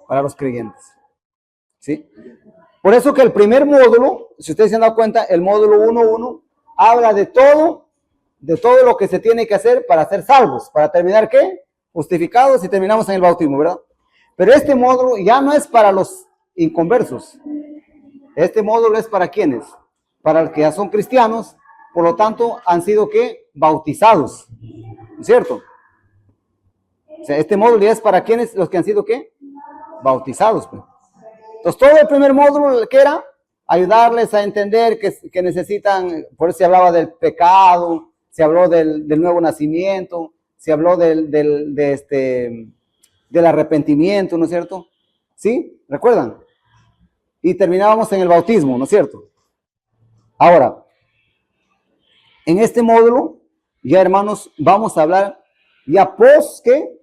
para los creyentes. ¿Sí? Por eso que el primer módulo, si ustedes se han dado cuenta, el módulo 1.1 habla de todo lo que se tiene que hacer para ser salvos, para terminar, ¿qué? Justificados y terminamos en el bautismo, ¿verdad? Pero este módulo ya no es para los inconversos. Este módulo es para ¿quiénes? Para los que ya son cristianos, por lo tanto, han sido, ¿qué? Bautizados, ¿cierto? O sea, este módulo ya es para ¿quiénes? Los que han sido, ¿qué? Bautizados, pues. Entonces, todo el primer módulo, ¿qué era? Ayudarles a entender que necesitan, por eso se hablaba del pecado, se habló del nuevo nacimiento, se habló del arrepentimiento, ¿no es cierto? ¿Sí? ¿Recuerdan? Y terminábamos en el bautismo, ¿no es cierto? Ahora, en este módulo, ya hermanos, vamos a hablar ya ¿qué?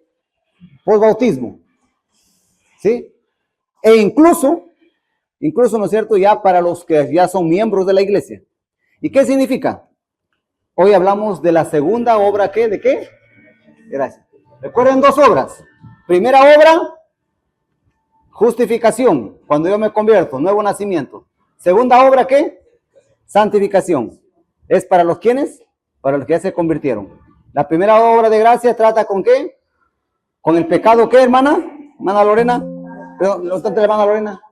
Post-bautismo. ¿Sí? E incluso, ¿no es cierto? Ya para los que ya son miembros de la iglesia. ¿Y qué significa? Hoy hablamos de la segunda obra, ¿qué? ¿De qué? Gracias. Recuerden 2 obras. Primera obra, justificación, cuando yo me convierto, nuevo nacimiento. Segunda obra, ¿qué? Santificación. ¿Es para los quienes? Para los que ya se convirtieron. La primera obra de gracia trata con ¿qué? Con el pecado, ¿qué, hermana? Hermana Lorena. Perdón, hermana Lorena.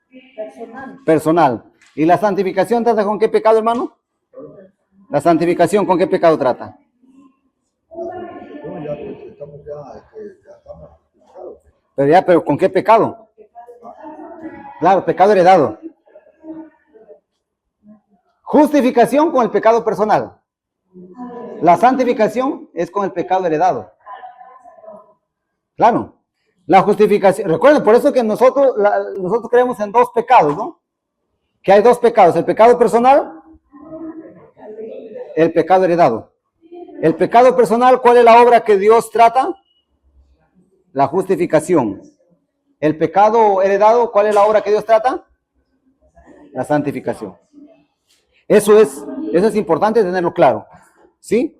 El pecado personal. ¿Y la santificación trata con qué pecado, hermano? La santificación, ¿con qué pecado trata? Pero ¿con qué pecado? Claro, pecado heredado. Justificación con el pecado personal. La santificación es con el pecado heredado. Claro. La justificación, recuerden, por eso que nosotros creemos en 2 pecados, ¿no? Que hay 2 pecados, el pecado personal, el pecado heredado. El pecado personal, ¿cuál es la obra que Dios trata? La justificación. El pecado heredado, ¿cuál es la obra que Dios trata? La santificación. Eso es importante tenerlo claro. ¿Sí?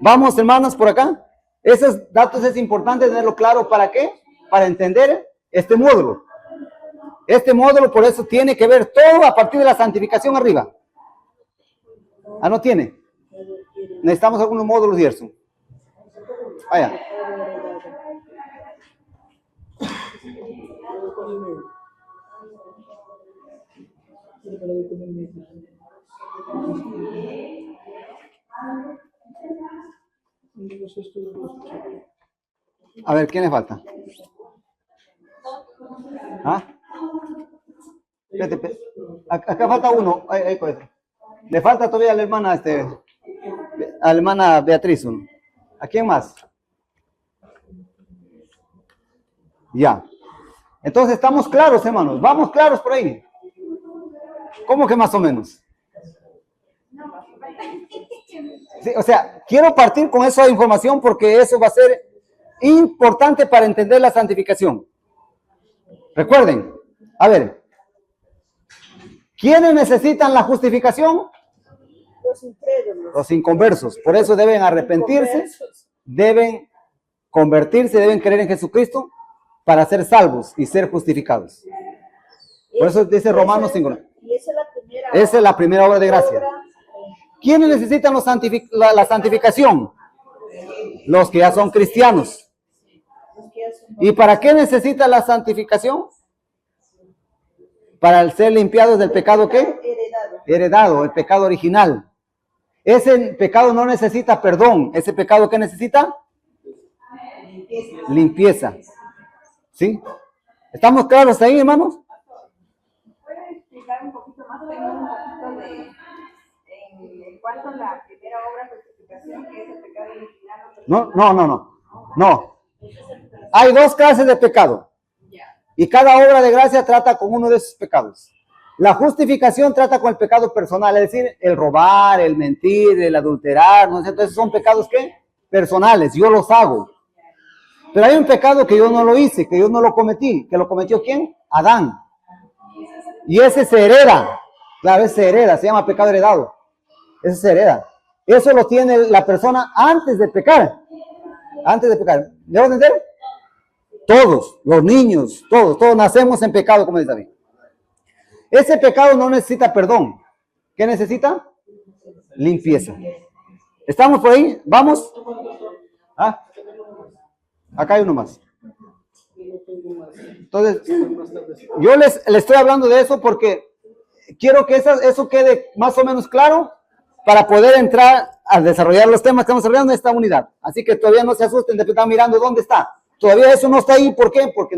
Vamos, hermanos, por acá. Esos datos es importante tenerlo claro. ¿Para qué? Para entender este módulo. Este módulo, por eso, tiene que ver todo a partir de la santificación arriba. Ah, ¿no tiene? Necesitamos algunos módulos y eso. Vaya. A ver, ¿quién le falta? ¿Ah? Espérate. Acá falta uno. Ahí, le falta todavía a la hermana Beatriz. ¿A quién más? Ya. Entonces estamos claros, hermanos. Vamos claros por ahí. ¿Cómo que más o menos? Sí, o sea, quiero partir con esa información porque eso va a ser importante para entender la santificación. Recuerden, a ver, ¿quiénes necesitan la justificación? Los inconversos. Por eso deben arrepentirse, deben convertirse, deben creer en Jesucristo para ser salvos y ser justificados. Por eso dice Romanos 5. Esa es la primera obra de gracia. ¿Quiénes necesitan la santificación? Los que ya son cristianos. ¿Y para qué necesita la santificación? Para ser limpiados del pecado, ¿qué? Heredado, el pecado original. Ese pecado no necesita perdón. ¿Ese pecado qué necesita? Limpieza. ¿Sí? ¿Estamos claros ahí, hermanos? ¿Puede explicar un poquito más? Tengo un poquito en cuanto a la primera obra de justificación, que es el pecado original. No. Hay 2 clases de pecado. Y cada obra de gracia trata con uno de esos pecados. La justificación trata con el pecado personal, es decir, el robar, el mentir, el adulterar, ¿no? Entonces son pecados, ¿qué? Personales, yo los hago. Pero hay un pecado que yo no lo hice, que yo no lo cometí. ¿Que lo cometió quién? Adán. Y ese se hereda. Claro, ese se hereda, se llama pecado heredado. Ese se hereda. Eso lo tiene la persona antes de pecar. Antes de pecar. ¿Debo entender? Todos, los niños, todos nacemos en pecado, como dice David. Ese pecado no necesita perdón. ¿Qué necesita? Limpieza. ¿Estamos por ahí? ¿Vamos? ¿Ah? Acá hay uno más. Entonces, yo les estoy hablando de eso porque quiero que eso quede más o menos claro para poder entrar a desarrollar los temas que estamos desarrollando en esta unidad. Así que todavía no se asusten de que están mirando dónde está. Todavía eso no está ahí. ¿Por qué? Porque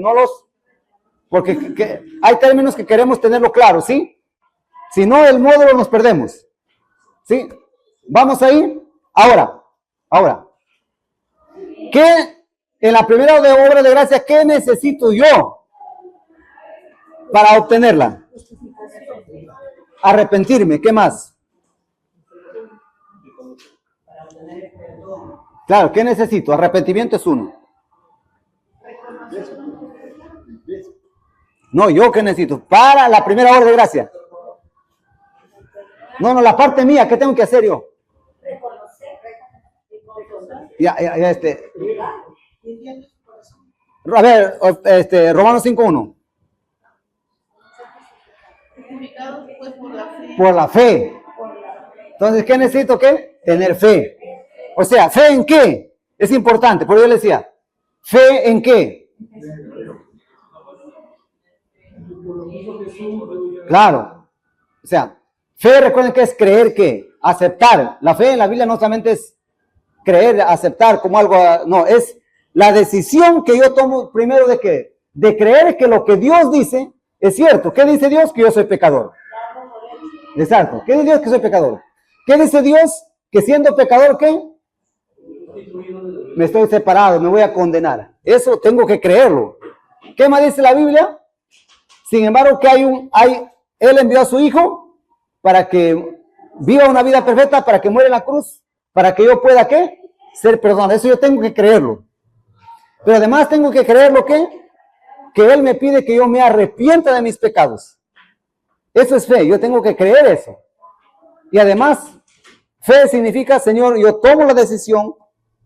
hay términos que queremos tenerlo claro, ¿sí? Si no, el módulo nos perdemos. ¿Sí? ¿Vamos ahí? Ahora. ¿Qué en la primera obra de gracia, qué necesito yo para obtenerla? Arrepentirme, ¿qué más? Claro, ¿qué necesito? Arrepentimiento es uno. No, ¿yo qué necesito? Para la primera obra de gracia. No, la parte mía, ¿qué tengo que hacer yo? A ver, Romanos 5:1. Por la fe. Entonces, ¿qué necesito? ¿Qué? Tener fe. O sea, ¿fe en qué? Es importante, por eso yo le decía, ¿fe en qué? Claro. O sea, fe, recuerden que es creer que, aceptar. La fe en la Biblia no solamente es creer, aceptar como algo, no, es la decisión que yo tomo primero de qué, de creer que lo que Dios dice es cierto. ¿Qué dice Dios? Que yo soy pecador. Exacto. ¿Qué dice Dios? Que soy pecador. ¿Qué dice Dios? Que siendo pecador, ¿qué? Me estoy separado, me voy a condenar. Eso tengo que creerlo. ¿Qué más dice la Biblia? Sin embargo, que Él envió a su Hijo para que viva una vida perfecta, para que muera en la cruz, para que yo pueda, ¿qué? Ser perdonado. Eso yo tengo que creerlo. Pero además tengo que creerlo, ¿qué? Que Él me pide que yo me arrepienta de mis pecados. Eso es fe, yo tengo que creer eso. Y además, fe significa, Señor, yo tomo la decisión,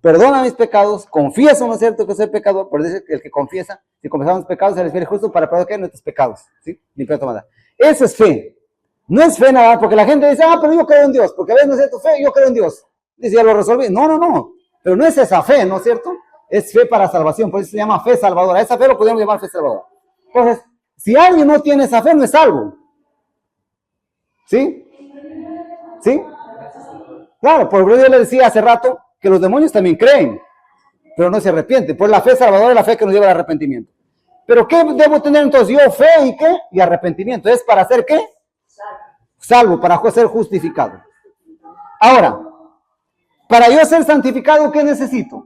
perdona mis pecados, confieso, ¿no es cierto?, que soy pecador. Por eso el que confiesa, si confesamos pecados, se les refiere justo para perdonar nuestros pecados, ¿sí? Limpia tomada. Eso es fe. No es fe nada, porque la gente dice, pero yo creo en Dios, porque a veces no es cierto, fe, yo creo en Dios. Dice, ya lo resolví. No. Pero no es esa fe, ¿no es cierto? Es fe para salvación, por eso se llama fe salvadora. Esa fe lo podemos llamar fe salvadora. Entonces, si alguien no tiene esa fe, no es salvo. ¿Sí? ¿Sí? Claro, por eso yo le decía hace rato que los demonios también creen, pero no se arrepienten. Pues la fe salvadora es la fe que nos lleva al arrepentimiento. Pero ¿qué debo tener entonces? Yo fe y ¿qué? Y arrepentimiento. ¿Es para hacer qué? Salvo, para ser justificado. Ahora, para yo ser santificado, ¿qué necesito?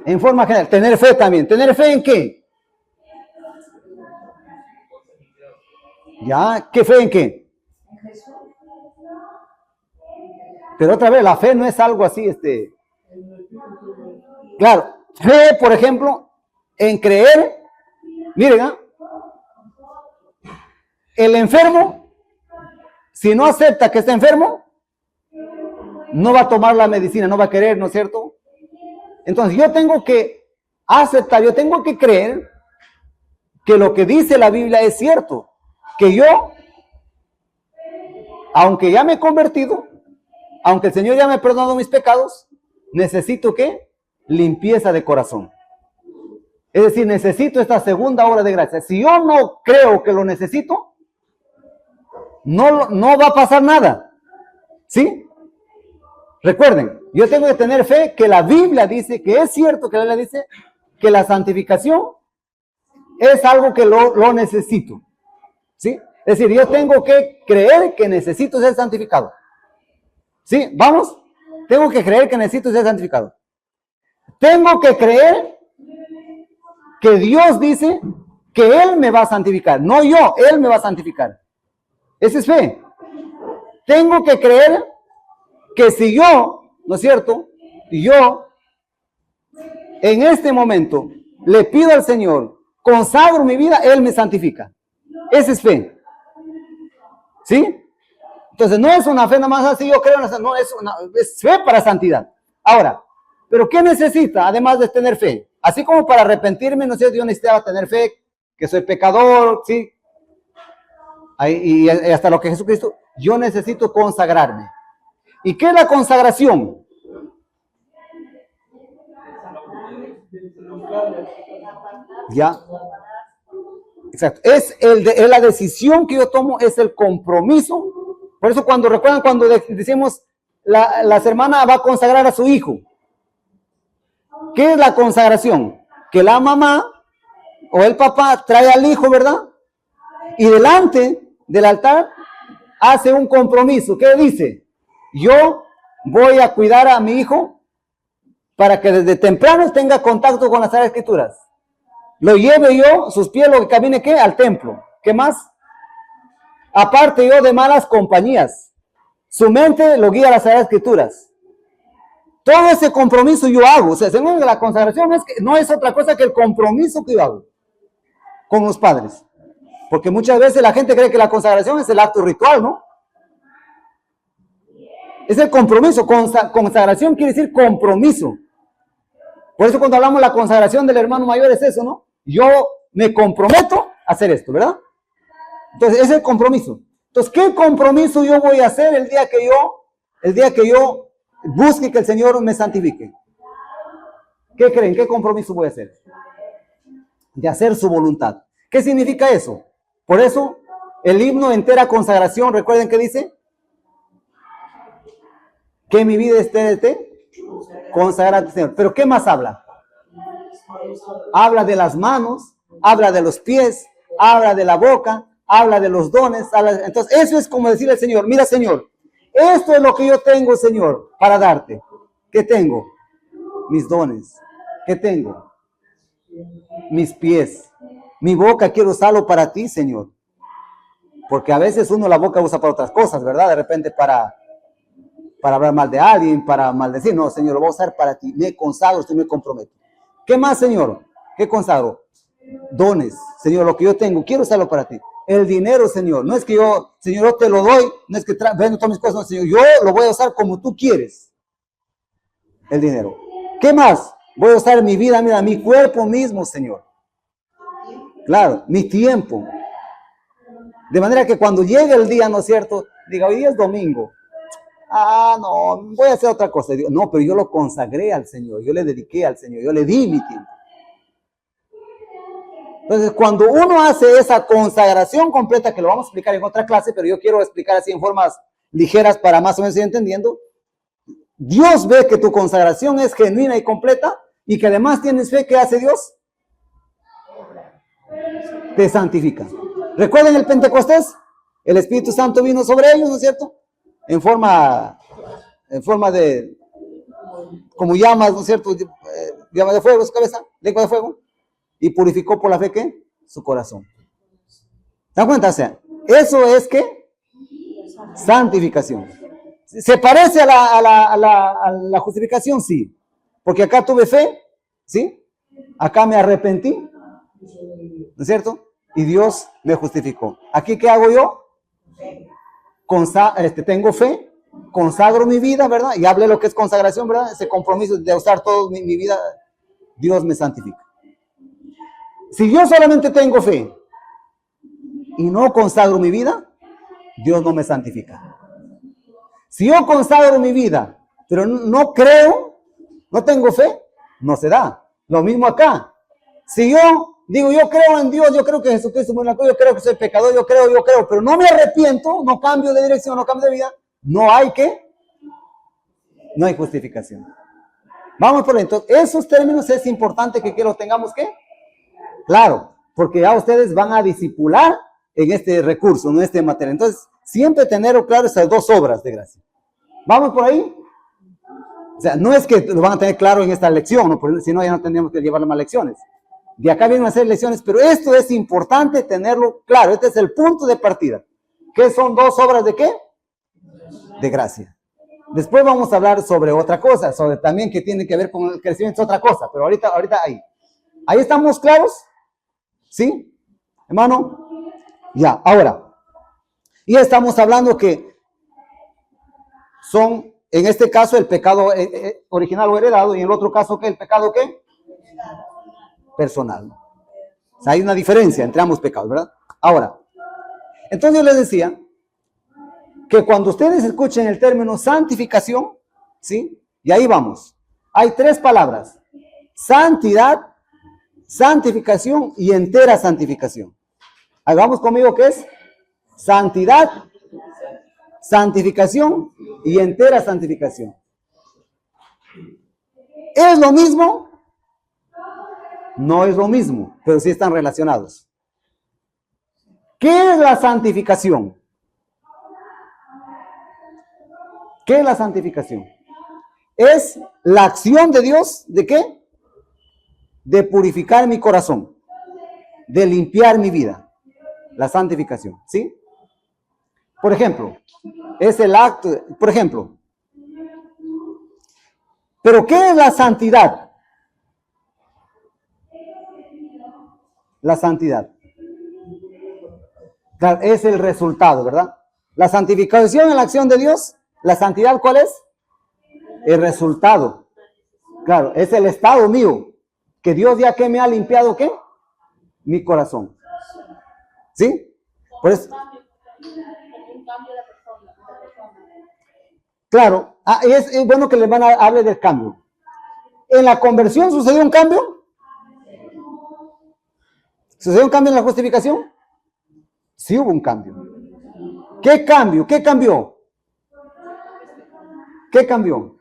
En forma general, tener fe también. ¿Tener fe en qué? ¿Ya? ¿Qué fe en qué? Pero otra vez, la fe no es algo así, Claro, fe, por ejemplo, en creer, miren, el enfermo, si no acepta que está enfermo, no va a tomar la medicina, no va a querer, ¿no es cierto? Entonces yo tengo que aceptar, yo tengo que creer que lo que dice la Biblia es cierto, que yo, aunque ya me he convertido, aunque el Señor ya me ha perdonado mis pecados, necesito ¿qué? Limpieza de corazón. Es decir, necesito esta segunda obra de gracia. Si yo no creo que lo necesito, no va a pasar nada. ¿Sí? Recuerden, yo tengo que tener fe que la Biblia dice, que es cierto que la Biblia dice, que la santificación es algo que lo necesito. ¿Sí? Es decir, yo tengo que creer que necesito ser santificado. ¿Sí? ¿Vamos? Tengo que creer que necesito ser santificado. Tengo que creer que Dios dice que Él me va a santificar. No yo, Él me va a santificar. Esa es fe. Tengo que creer que si yo, ¿no es cierto? Yo en este momento le pido al Señor, consagro mi vida, Él me santifica. Esa es fe. ¿Sí? Entonces no es una fe nada más así, yo creo, no, es fe para santidad. Ahora, Pero ¿qué necesita además de tener fe? Así como para arrepentirme, no sé, yo necesitaba tener fe, que soy pecador, ¿sí? Y hasta lo que Jesucristo, yo necesito consagrarme. ¿Y qué es la consagración? Ya. Exacto. Es la decisión que yo tomo, es el compromiso. Por eso recuerdan cuando decimos, las hermanas va a consagrar a su hijo. ¿Qué es la consagración? Que la mamá o el papá trae al hijo, ¿verdad? Y delante del altar hace un compromiso. ¿Qué dice? Yo voy a cuidar a mi hijo para que desde temprano tenga contacto con las Sagradas Escrituras. Lo lleve yo, sus pies, lo que camine, ¿qué? Al templo. ¿Qué más? Aparte yo de malas compañías. Su mente lo guía a las Sagradas Escrituras. Todo ese compromiso yo hago. O sea, según la consagración no es otra cosa que el compromiso que yo hago con los padres. Porque muchas veces la gente cree que la consagración es el acto ritual, ¿no? Es el compromiso. Consagración quiere decir compromiso. Por eso cuando hablamos de la consagración del hermano mayor es eso, ¿no? Yo me comprometo a hacer esto, ¿verdad? Entonces, es el compromiso. Entonces, ¿qué compromiso yo voy a hacer el día que yo busque que el Señor me santifique? ¿Qué creen? ¿Qué compromiso voy a hacer? De hacer su voluntad. ¿Qué significa eso? Por eso, el himno entera consagración, recuerden que dice, que mi vida esté consagrada al Señor. Pero ¿qué más habla? Habla de las manos, habla de los pies, habla de la boca, habla de los dones. Entonces, eso es como decirle al Señor, mira, Señor, esto es lo que yo tengo, Señor, para darte. ¿Qué tengo? Mis dones. ¿Qué tengo? Mis pies. Mi boca quiero usarlo para ti, Señor. Porque a veces uno la boca usa para otras cosas, ¿verdad? De repente para hablar mal de alguien, para maldecir. No, Señor, lo voy a usar para ti. Me consagro, estoy me comprometo. ¿Qué más, Señor? ¿Qué consagro? Dones. Señor, lo que yo tengo, quiero usarlo para ti. El dinero, Señor. No es que yo, Señor, yo te lo doy. No es que vendo todas mis cosas. No, Señor, yo lo voy a usar como tú quieres. El dinero. ¿Qué más? Voy a usar mi vida, mira, mi cuerpo mismo, Señor. Claro, mi tiempo. De manera que cuando llegue el día, ¿no es cierto? Diga, hoy día es domingo. No, voy a hacer otra cosa. Digo, no, pero yo lo consagré al Señor, yo le dediqué al Señor, yo le di mi tiempo. Entonces, cuando uno hace esa consagración completa, que lo vamos a explicar en otra clase, pero yo quiero explicar así en formas ligeras para más o menos ir entendiendo, Dios ve que tu consagración es genuina y completa y que además tienes fe. ¿Qué hace Dios? Te santifica. ¿Recuerden el Pentecostés? El Espíritu Santo vino sobre ellos, ¿no es cierto? En forma de, como llamas, ¿no es cierto? Llama de fuego su cabeza, lengua de fuego, y purificó por la fe, ¿qué? Su corazón. ¿Se dan cuenta? O sea, eso es, ¿qué? Santificación. ¿Se parece a la justificación? Sí. Porque acá tuve fe, ¿sí? Acá me arrepentí, ¿no es cierto? Y Dios me justificó. ¿Aquí qué hago yo? Tengo fe, consagro mi vida, ¿verdad? Y hablé lo que es consagración, ¿verdad? Ese compromiso de usar toda mi vida, Dios me santifica. Si yo solamente tengo fe y no consagro mi vida, Dios no me santifica. Si yo consagro mi vida, pero no creo, no tengo fe, no se da. Lo mismo acá. Si yo digo, yo creo en Dios, yo creo que Jesucristo murió en la cruz, yo creo que soy pecador, yo creo, pero no me arrepiento, no cambio de dirección, no cambio de vida, no hay justificación. Vamos por dentro. Esos términos es importante que lo tengamos, ¿qué? Claro, porque ya ustedes van a discipular en este recurso, en este material. Entonces, siempre tener claro esas dos obras de gracia. ¿Vamos por ahí? O sea, no es que lo van a tener claro en esta lección, ¿no? Porque si no, ya no tendríamos que llevar más lecciones. De acá vienen a hacer lecciones, pero esto es importante tenerlo claro. Este es el punto de partida. ¿Qué son dos obras de qué? De gracia. Después vamos a hablar sobre otra cosa, sobre también que tiene que ver con el crecimiento, es otra cosa, pero ahorita ahí. ¿Ahí estamos claros? ¿Sí? Hermano. Ya, ahora. Y estamos hablando que son en este caso el pecado original o heredado, y en el otro caso, ¿qué? ¿El pecado qué? Personal. O sea, hay una diferencia entre ambos pecados, ¿verdad? Ahora, entonces yo les decía que cuando ustedes escuchen el término santificación, ¿sí? Y ahí vamos. Hay tres palabras: santidad, santificación y entera santificación. Ahí vamos conmigo, ¿qué es? Santidad, santificación y entera santificación. ¿Es lo mismo? No es lo mismo, pero sí están relacionados. ¿Qué es la santificación? ¿Qué es la santificación? Es la acción de Dios, ¿de qué? De purificar mi corazón, de limpiar mi vida. La santificación, ¿sí? Por ejemplo, es el acto, por ejemplo. ¿Pero qué es la santidad? La santidad. Claro, es el resultado, ¿verdad? La santificación es la acción de Dios. ¿La santidad cuál es? El resultado. Claro, es el estado mío. Que Dios ya que me ha limpiado, ¿qué? Mi corazón. ¿Sí? Por eso. Claro, es bueno que les van a hablar del cambio. ¿En la conversión sucedió un cambio? ¿Sucedió un cambio en la justificación? Sí hubo un cambio. ¿Qué cambio? ¿Qué cambió? ¿Qué cambió?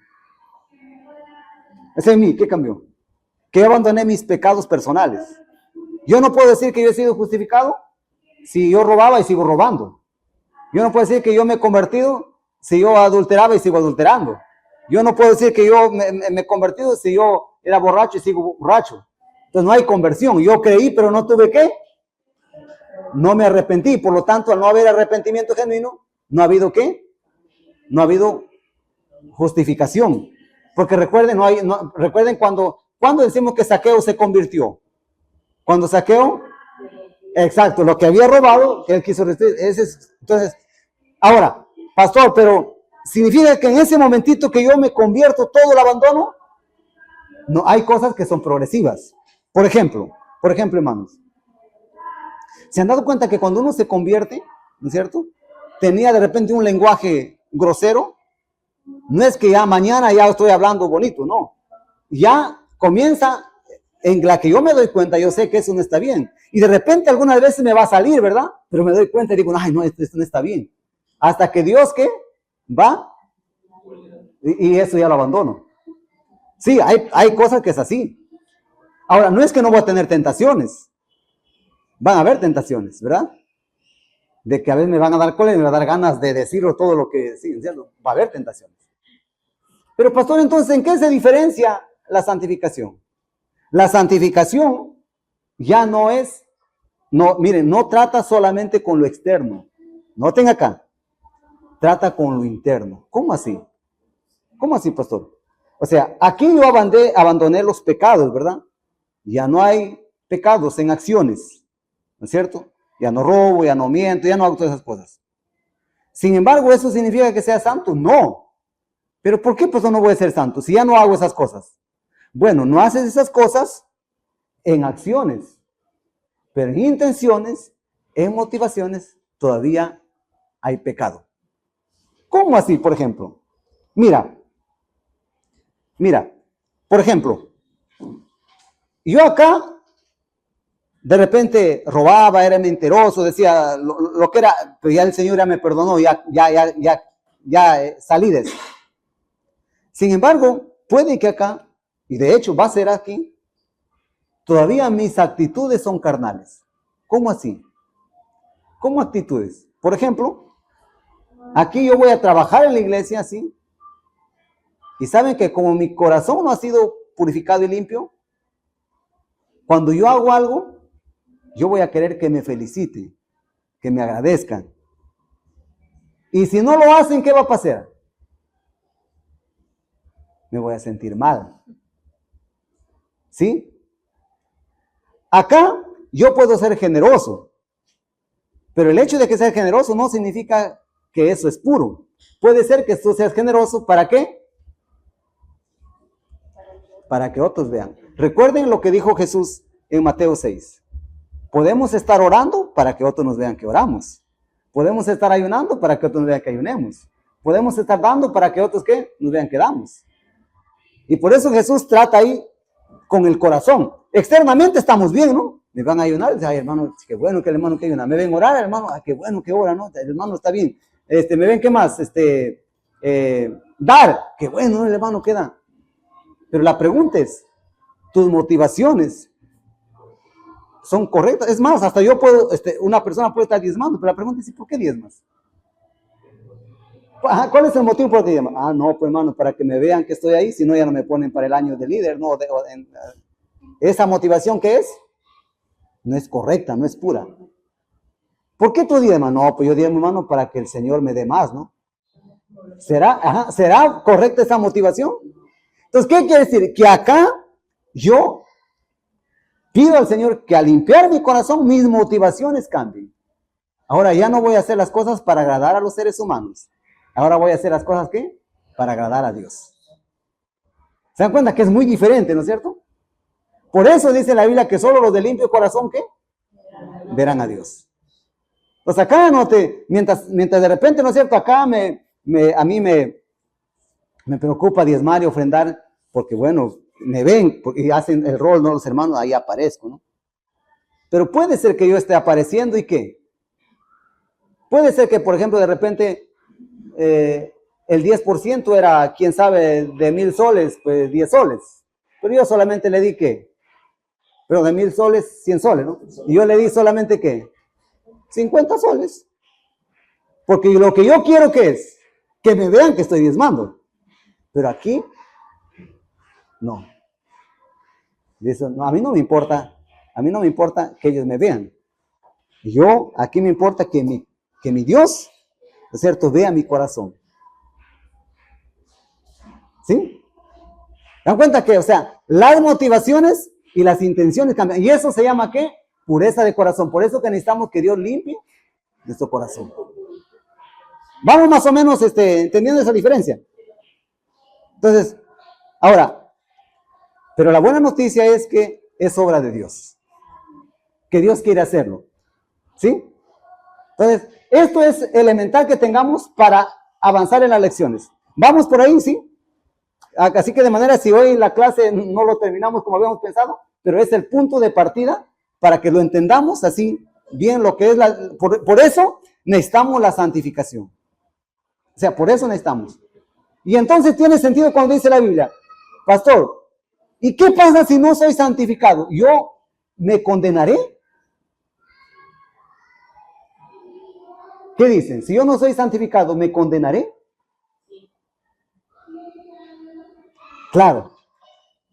Ese en mí, ¿qué cambió? Que yo abandoné mis pecados personales. Yo no puedo decir que yo he sido justificado si yo robaba y sigo robando. Yo no puedo decir que yo me he convertido si yo adulteraba y sigo adulterando. Yo no puedo decir que yo me he convertido si yo era borracho y sigo borracho. Entonces no hay conversión. Yo creí, pero no tuve ¿qué? No me arrepentí. Por lo tanto, al no haber arrepentimiento genuino, no ha habido ¿qué? No ha habido justificación. Porque recuerden, recuerden cuando decimos que Zaqueo se convirtió. Cuando Zaqueo, exacto, lo que había robado, que él quiso restituir. Entonces, ahora, pastor, pero ¿significa que en ese momentito que yo me convierto, todo lo abandono? No, hay cosas que son progresivas. Por ejemplo, hermanos, ¿se han dado cuenta que cuando uno se convierte, ¿no es cierto? Tenía de repente un lenguaje grosero. No es que ya mañana ya estoy hablando bonito, no. Ya comienza en la que yo me doy cuenta, yo sé que eso no está bien. Y de repente algunas veces me va a salir, ¿verdad? Pero me doy cuenta y digo, ay, no, esto no está bien. Hasta que Dios, ¿qué? Va y eso ya lo abandono. Sí, hay cosas que es así. Ahora, no es que no voy a tener tentaciones. Van a haber tentaciones, ¿verdad? De que a veces me van a dar cólera y me va a dar ganas de decirlo todo lo que sí, ¿cierto? Va a haber tentaciones. Pero pastor, entonces, ¿en qué se diferencia la santificación? La santificación ya no es, miren, no trata solamente con lo externo. Noten acá, trata con lo interno. ¿Cómo así? ¿Cómo así, pastor? O sea, aquí yo abandoné los pecados, ¿verdad? Ya no hay pecados en acciones, ¿no es cierto? Ya no robo, ya no miento, ya no hago todas esas cosas. Sin embargo, ¿eso significa que sea santo? No. ¿Pero por qué pues no voy a ser santo si ya no hago esas cosas? Bueno, no haces esas cosas en acciones, pero en intenciones, en motivaciones, todavía hay pecado. ¿Cómo así, por ejemplo? Mira, por ejemplo, yo acá de repente robaba, era mentiroso, decía lo que era, pero ya el Señor ya me perdonó, ya salí de eso. Sin embargo, puede que acá, y de hecho va a ser aquí, todavía mis actitudes son carnales. ¿Cómo así? ¿Cómo actitudes? Por ejemplo, aquí yo voy a trabajar en la iglesia, ¿sí? Y saben que como mi corazón no ha sido purificado y limpio, cuando yo hago algo, yo voy a querer que me feliciten, que me agradezcan. Y si no lo hacen, ¿qué va a pasar? Me voy a sentir mal. ¿Sí? Acá yo puedo ser generoso, pero el hecho de que sea generoso no significa que eso es puro. Puede ser que tú seas generoso, ¿para qué? Para que otros vean. Recuerden lo que dijo Jesús en Mateo 6. Podemos estar orando para que otros nos vean que oramos. Podemos estar ayunando para que otros nos vean que ayunemos. Podemos estar dando para que otros ¿qué? Nos vean que damos. Y por eso Jesús trata ahí con el corazón. Externamente estamos bien, ¿no? Me van a ayunar, ay, hermano, qué bueno que el hermano que ayuna. Me ven orar, hermano, ay, qué bueno que ora, ¿no? El hermano está bien. Me ven, ¿qué más? Dar, qué bueno, ¿no? El hermano que da. Pero la pregunta es, ¿tus motivaciones son correctas? Es más, hasta yo puedo, una persona puede estar diezmando, pero la pregunta es, ¿por qué diezmas? Ajá, ¿cuál es el motivo por el que diezmas? Ah, no, pues hermano, para que me vean que estoy ahí, si no ya no me ponen para el año de líder, no. ¿Esa motivación qué es? No es correcta, no es pura. ¿Por qué tú diezmas? No, pues yo diezmo, hermano, para que el Señor me dé más, ¿no? ¿Será correcta esa motivación? Entonces, ¿qué quiere decir? Que acá yo pido al Señor que al limpiar mi corazón, mis motivaciones cambien. Ahora ya no voy a hacer las cosas para agradar a los seres humanos. Ahora voy a hacer las cosas, ¿qué? Para agradar a Dios. ¿Se dan cuenta que es muy diferente, ¿no es cierto? Por eso dice la Biblia que solo los de limpio corazón, ¿qué? Verán a Dios. Pues acá mientras de repente, ¿no es cierto? Acá a mí me preocupa diezmar y ofrendar, porque bueno, me ven y hacen el rol, ¿no? Los hermanos, ahí aparezco, ¿no? Pero puede ser que yo esté apareciendo y ¿qué? Puede ser que, por ejemplo, de repente el 10% era, quién sabe, de 1,000 soles, pues 10 soles. Pero yo solamente le di ¿qué? Pero de 1,000 soles, 100 soles, ¿no? Y yo le di solamente ¿qué? 50 soles. Porque lo que yo quiero ¿qué es? Que me vean que estoy diezmando. Pero aquí, no. Dice, no, a mí no me importa que ellos me vean. Aquí me importa que mi Dios, ¿no es cierto?, vea mi corazón. ¿Sí? ¿Dan cuenta que, o sea, las motivaciones y las intenciones cambian? Y eso se llama ¿qué? Pureza de corazón. Por eso que necesitamos que Dios limpie nuestro corazón. Vamos más o menos entendiendo esa diferencia. Entonces, ahora, pero la buena noticia es que es obra de Dios. Que Dios quiere hacerlo. ¿Sí? Entonces, esto es elemental que tengamos para avanzar en las lecciones. Vamos por ahí, ¿sí? Así que de manera, si hoy la clase no lo terminamos como habíamos pensado, pero es el punto de partida para que lo entendamos así bien lo que es por eso necesitamos la santificación. O sea, por eso necesitamos. Y entonces tiene sentido cuando dice la Biblia, pastor, ¿y qué pasa si no soy santificado? ¿Yo me condenaré? ¿Qué dicen? Si yo no soy santificado, ¿me condenaré? Claro.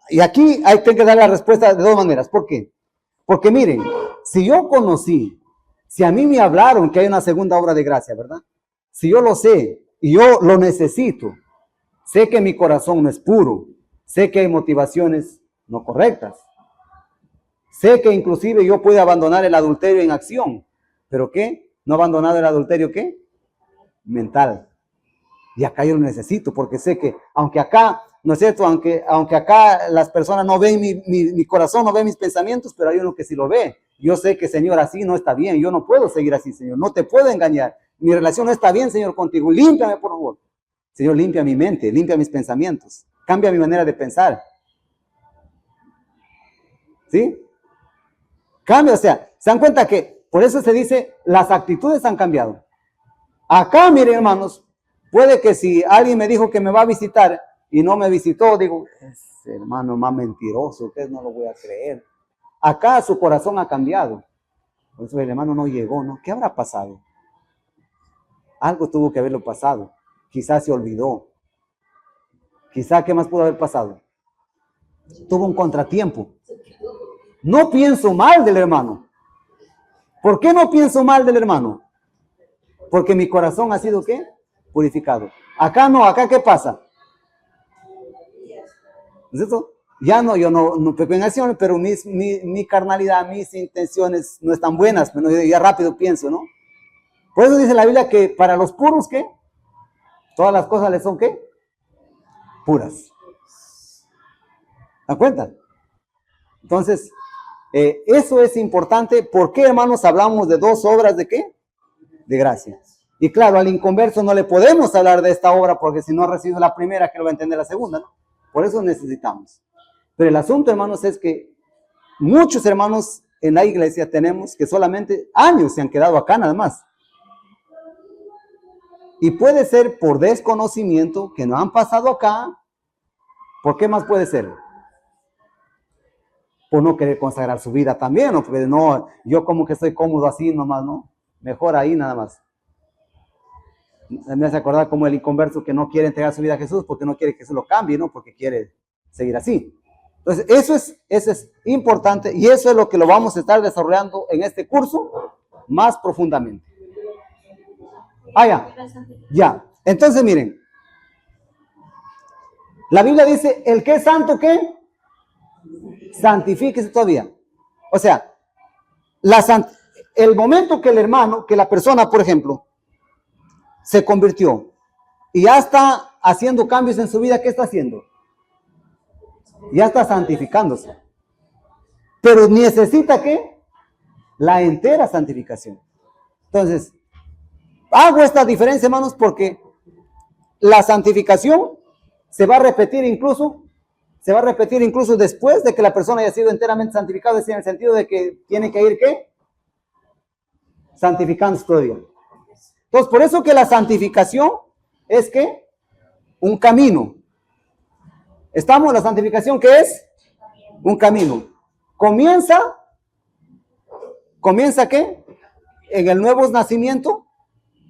Y aquí hay que dar la respuesta de dos maneras. ¿Por qué? Porque miren, si a mí me hablaron que hay una segunda obra de gracia, ¿verdad? Si yo lo sé y yo lo necesito, sé que mi corazón no es puro, sé que hay motivaciones no correctas, sé que inclusive yo puedo abandonar el adulterio en acción, pero ¿qué? No abandonar el adulterio, ¿qué? Mental. Y acá yo lo necesito porque sé que, aunque acá, ¿no es cierto? Aunque acá las personas no ven mi corazón, no ven mis pensamientos, pero hay uno que sí lo ve. Yo sé que, Señor, así no está bien. Yo no puedo seguir así, Señor. No te puedo engañar. Mi relación no está bien, Señor, contigo. Límpiame, por favor. Señor, limpia mi mente, limpia mis pensamientos. Cambia mi manera de pensar. ¿Sí? Cambia, o sea, se dan cuenta que, por eso se dice, las actitudes han cambiado. Acá, miren, hermanos, puede que si alguien me dijo que me va a visitar y no me visitó, digo, ese hermano más mentiroso, ustedes no lo voy a creer. Acá su corazón ha cambiado. Por eso el hermano no llegó, ¿no? ¿Qué habrá pasado? Algo tuvo que haberlo pasado. Quizás se olvidó. Quizás, ¿qué más pudo haber pasado? Tuvo un contratiempo. No pienso mal del hermano. ¿Por qué no pienso mal del hermano? Porque mi corazón ha sido, ¿qué? Purificado. Acá no, acá ¿qué pasa? ¿Es eso? Ya no, yo no peco en acciones, pero mi carnalidad, mis intenciones no están buenas, pero ya rápido pienso, ¿no? Por eso dice la Biblia que para los puros, ¿qué? Todas las cosas le son, ¿qué? Puras. ¿Dan cuenta? Entonces, eso es importante. ¿Por qué, hermanos, hablamos de dos obras de qué? De gracia. Y claro, al inconverso no le podemos hablar de esta obra porque si no ha recibido la primera, que lo va a entender la segunda, ¿no? Por eso necesitamos. Pero el asunto, hermanos, es que muchos hermanos en la iglesia tenemos que solamente años se han quedado acá nada más. Y puede ser por desconocimiento que no han pasado acá. ¿Por qué más puede ser? Por no querer consagrar su vida también, ¿no? Porque no, yo como que estoy cómodo así nomás, ¿no? Mejor ahí nada más. Me hace acordar como el inconverso que no quiere entregar su vida a Jesús porque no quiere que Jesús lo cambie, ¿no? Porque quiere seguir así. Entonces, eso es importante y eso es lo que lo vamos a estar desarrollando en este curso más profundamente. Ya. Ya. Entonces, miren. La Biblia dice, el que es santo, ¿qué? Santifíquese todavía. O sea, el momento que el hermano, que la persona, por ejemplo, se convirtió y ya está haciendo cambios en su vida, ¿qué está haciendo? Ya está santificándose. Pero necesita, ¿qué? La entera santificación. Entonces, hago esta diferencia, hermanos, porque la santificación se va a repetir incluso después de que la persona haya sido enteramente santificada, es decir, en el sentido de que tiene que ir, ¿qué? Santificándose todavía. Entonces, por eso que la santificación es, ¿qué? Un camino. ¿Estamos? La santificación, ¿qué es? Un camino. Comienza, ¿qué? En el nuevo nacimiento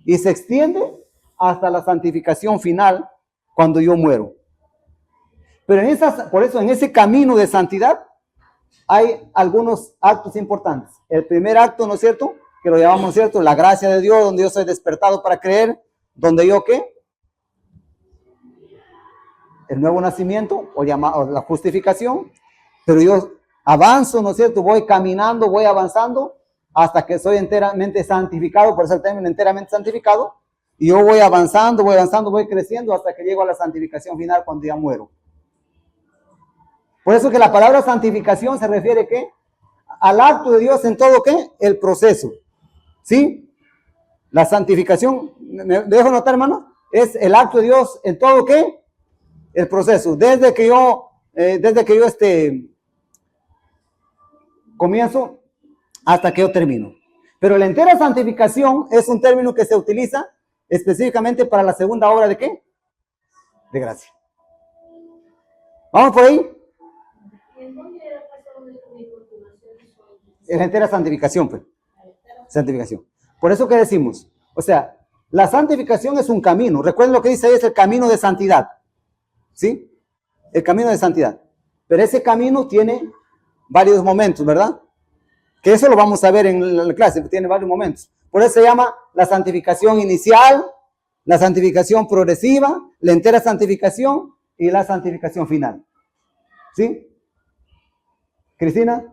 y se extiende hasta la santificación final cuando yo muero. Pero por eso en ese camino de santidad hay algunos actos importantes. El primer acto, ¿no es cierto? Que lo llamamos, ¿cierto? La gracia de Dios, donde yo soy despertado para creer, donde yo, ¿qué? El nuevo nacimiento o la justificación, pero yo avanzo, ¿no es cierto? Voy caminando, voy avanzando hasta que soy enteramente santificado, por eso el término enteramente santificado, y yo voy avanzando, voy creciendo hasta que llego a la santificación final cuando ya muero. Por eso que la palabra santificación se refiere, ¿qué? Al acto de Dios en todo, ¿qué? El proceso, ¿sí? La santificación, ¿me dejo notar, hermano? Es el acto de Dios en todo, ¿qué? El proceso, desde que yo comienzo hasta que yo termino. Pero la entera santificación es un término que se utiliza específicamente para la segunda obra de ¿qué? De gracia. ¿Vamos por ahí? Es la entera santificación, pues. Santificación. Por eso que decimos, o sea, la santificación es un camino. Recuerden lo que dice ahí, es el camino de santidad. ¿Sí? El camino de santidad. Pero ese camino tiene varios momentos, ¿verdad? Que eso lo vamos a ver en la clase, tiene varios momentos. Por eso se llama la santificación inicial, la santificación progresiva, la entera santificación y la santificación final. ¿Sí? ¿Cristina?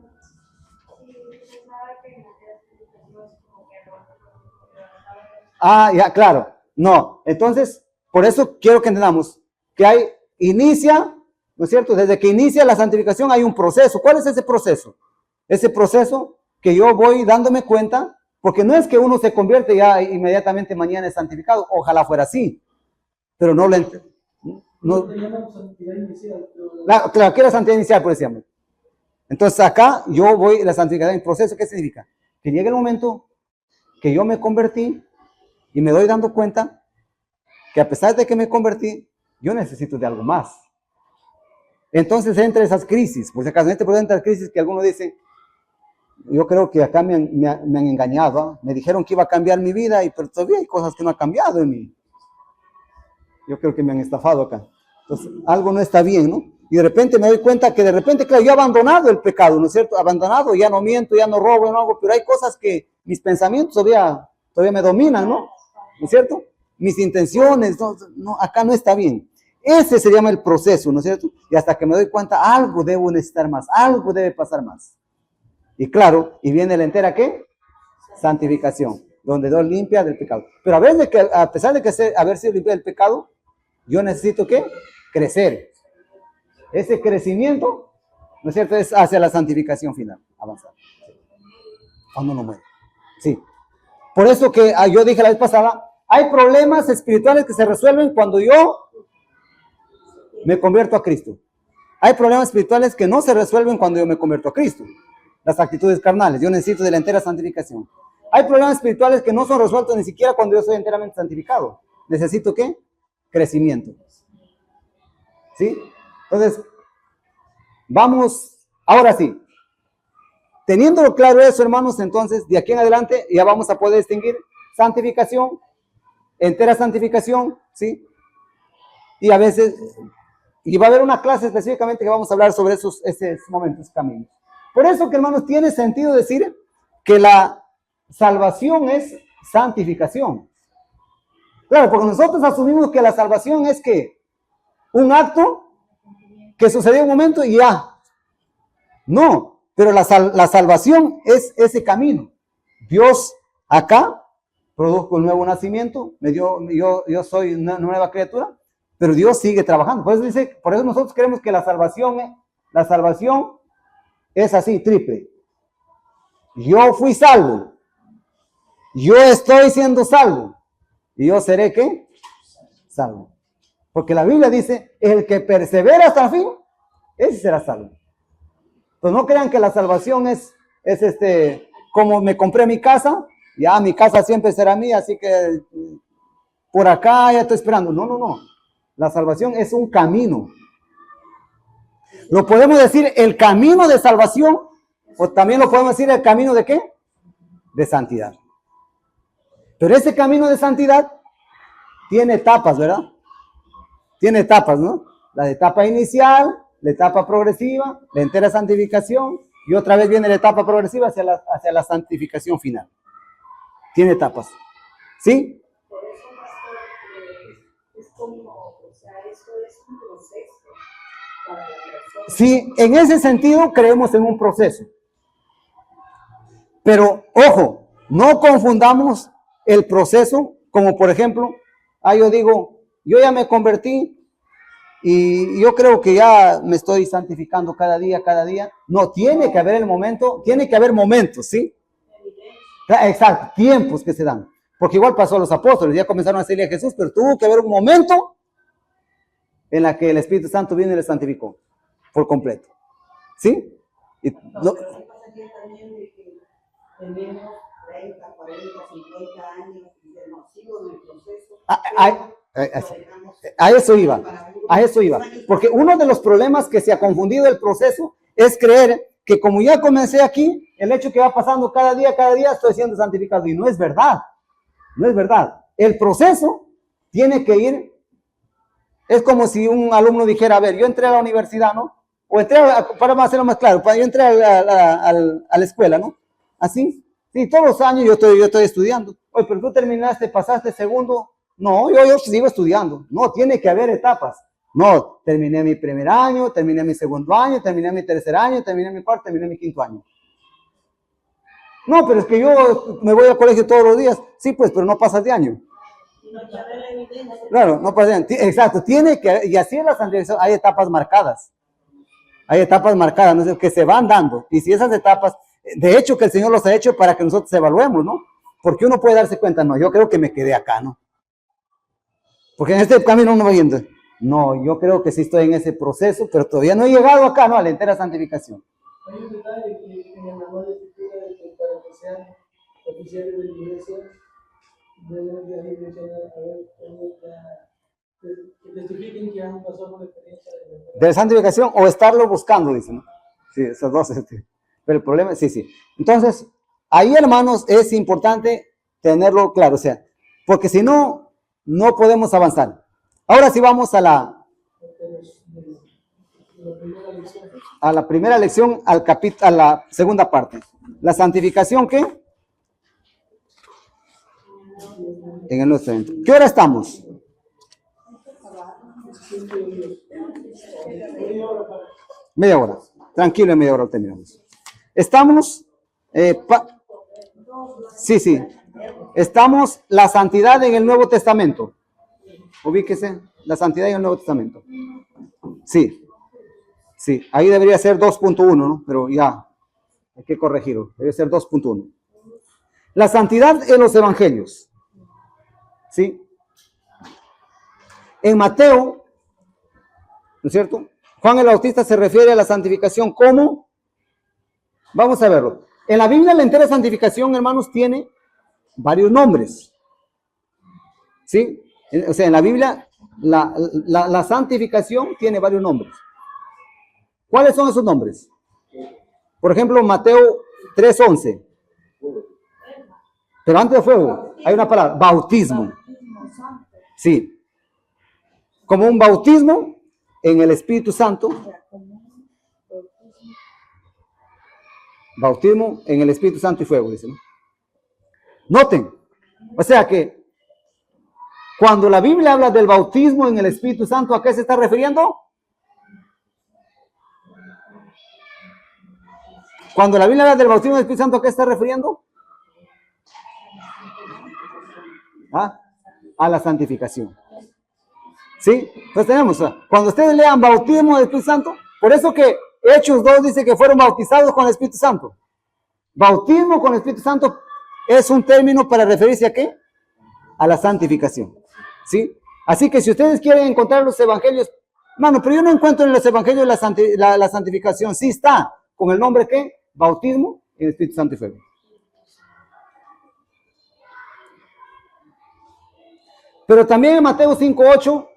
Ya, claro. No, entonces, por eso quiero que entendamos que inicia, ¿no es cierto? Desde que inicia la santificación hay un proceso. ¿Cuál es ese proceso? Ese proceso que yo voy dándome cuenta, porque no es que uno se convierte ya inmediatamente mañana es santificado, ojalá fuera así, pero no lo entiendo. Claro, que era santidad inicial, por ejemplo. Entonces acá yo voy la santificación en proceso. ¿Qué significa? Que llegue el momento que yo me convertí y me doy dando cuenta que a pesar de que me convertí, yo necesito de algo más. Entonces entra esas crisis, por si acaso, en este proceso entra crisis que algunos dicen, yo creo que acá me han engañado, ¿eh? Me dijeron que iba a cambiar mi vida, pero todavía hay cosas que no han cambiado en mí. Yo creo que me han estafado acá. Entonces, algo no está bien, ¿no? Y de repente me doy cuenta que de repente, claro, yo he abandonado el pecado, ¿no es cierto? Abandonado, ya no miento, ya no robo, no hago, pero hay cosas que mis pensamientos todavía me dominan, ¿no? ¿No es cierto? Mis intenciones, no, acá no está bien. Ese se llama el proceso, ¿no es cierto? Y hasta que me doy cuenta, algo debo necesitar más, algo debe pasar más. Y claro, y viene la entera, ¿qué? Santificación. donde Dios limpia del pecado. Pero a pesar de que haber sido limpia del pecado, yo necesito ¿qué? Crecer. Ese crecimiento, ¿no es cierto?, es hacia la santificación final, avanzar. Cuando uno muere. Sí. Por eso que yo dije la vez pasada, hay problemas espirituales que se resuelven cuando yo me convierto a Cristo. Hay problemas espirituales que no se resuelven cuando yo me convierto a Cristo. Las actitudes carnales. Yo necesito de la entera santificación. Hay problemas espirituales que no son resueltos ni siquiera cuando yo soy enteramente santificado. ¿Necesito qué? Crecimiento. ¿Sí? Entonces, vamos, ahora sí. Teniéndolo claro eso, hermanos, entonces, de aquí en adelante ya vamos a poder distinguir santificación, entera santificación, ¿sí? Y a veces, y va a haber una clase específicamente que vamos a hablar sobre esos momentos, caminos. Por eso que, hermanos, tiene sentido decir que la salvación es santificación. Claro, porque nosotros asumimos que la salvación es que un acto que sucedió en un momento y ya. No, pero la salvación es ese camino. Dios acá produjo el nuevo nacimiento, yo soy una nueva criatura, pero Dios sigue trabajando. Por eso nosotros creemos que la salvación es así, triple. Yo fui salvo, yo estoy siendo salvo, y yo seré ¿qué? Salvo. Porque la Biblia dice, el que persevera hasta el fin, ese será salvo. Entonces no crean que la salvación es como me compré mi casa, ya mi casa siempre será mía, así que por acá ya estoy esperando. No. La salvación es un camino. Lo podemos decir el camino de salvación, o también lo podemos decir el camino de ¿qué? De santidad. Pero ese camino de santidad tiene etapas, ¿verdad? Tiene etapas, ¿no? La etapa inicial, la etapa progresiva, la entera santificación, y otra vez viene la etapa progresiva hacia la santificación final. Tiene etapas. ¿Sí? Por eso, pastor, es como, o sea, esto es un proceso para la persona. Sí, en ese sentido creemos en un proceso. Pero, ojo, no confundamos el proceso como, por ejemplo, yo digo, yo ya me convertí, y yo creo que ya me estoy santificando cada día. No, tiene que haber tiene que haber momentos, ¿sí? Exacto, tiempos que se dan. Porque igual pasó a los apóstoles, ya comenzaron a seguir a Jesús, pero tuvo que haber un momento en la que el Espíritu Santo vino y les santificó por completo. ¿Sí? Pero sí pasaría también de que tenemos 30, 40, 50 años y no sigo en el proceso. A eso iba. Porque uno de los problemas que se ha confundido el proceso es creer que como ya comencé aquí, el hecho que va pasando cada día estoy siendo santificado. Y no es verdad. No es verdad. El proceso tiene que ir. Es como si un alumno dijera, a ver, yo entré a la universidad, ¿no? O entré, para hacerlo más claro, yo entré a la escuela, ¿no? Así. Sí, todos los años yo estoy estudiando. Oye, pero tú terminaste, pasaste segundo. No, yo sigo estudiando. No, tiene que haber etapas. No, terminé mi primer año, terminé mi segundo año, terminé mi tercer año, terminé mi cuarto, terminé mi quinto año. No, pero es que yo me voy al colegio todos los días. Sí, pues, pero no pasas de año. Claro, no pasa de año. Exacto, tiene que, y así es la santificación, hay etapas marcadas. Hay etapas marcadas, ¿no? Que se van dando. Y si esas etapas, de hecho que el Señor los ha hecho para que nosotros evaluemos, ¿no? Porque uno puede darse cuenta, no, yo creo que me quedé acá, ¿no? Porque en este camino uno va yendo, no, yo creo que sí estoy en ese proceso, pero todavía no he llegado acá, ¿no? A la entera santificación. Hay un detalle que en la nueva escritura de que para que sean oficiales de la iglesia, deben de ahí mencionar, a ver, que testifiquen que han pasado por la experiencia de santificación o estarlo buscando, dicen, ¿no? Sí, esos dos. Pero el problema, sí. Entonces, ahí, hermanos, es importante tenerlo claro, o sea, porque si no, no podemos avanzar. Ahora sí vamos a la primera lección, a la segunda parte. La santificación, ¿qué? En el Nuevo Testamento. ¿Qué hora estamos? Media hora. Tranquilo, en media hora terminamos. Estamos. Sí. estamos la santidad en el Nuevo Testamento. Ubíquese, la santidad en el Nuevo Testamento. Sí, sí, ahí debería ser 2.1, ¿no? Pero ya, hay que corregirlo, debe ser 2.1. La santidad en los evangelios. ¿Sí? En Mateo, ¿no es cierto? Juan el Bautista se refiere a la santificación como, vamos a verlo. En la Biblia la entera santificación, hermanos, tiene varios nombres. ¿Sí? O sea, en la Biblia la santificación tiene varios nombres. ¿Cuáles son esos nombres? Por ejemplo, Mateo 3:11. Pero antes de fuego, hay una palabra, bautismo. Sí. Como un bautismo en el Espíritu Santo. Bautismo en el Espíritu Santo y fuego, dice, ¿no? Noten, o sea que cuando la Biblia habla del bautismo en el Espíritu Santo, ¿a qué se está refiriendo? Cuando la Biblia habla del bautismo en el Espíritu Santo, ¿a qué se está refiriendo? ¿Ah? A la santificación. ¿Sí? Entonces tenemos, cuando ustedes lean bautismo del Espíritu Santo, por eso que Hechos 2 dice que fueron bautizados con el Espíritu Santo. Bautismo con el Espíritu Santo es un término para referirse a ¿qué? A la santificación. ¿Sí? Así que si ustedes quieren encontrar los evangelios, mano, pero yo no encuentro en los evangelios la santificación. Sí está, con el nombre ¿qué? Bautismo en el Espíritu Santo y fuego. Pero también en Mateo 5:8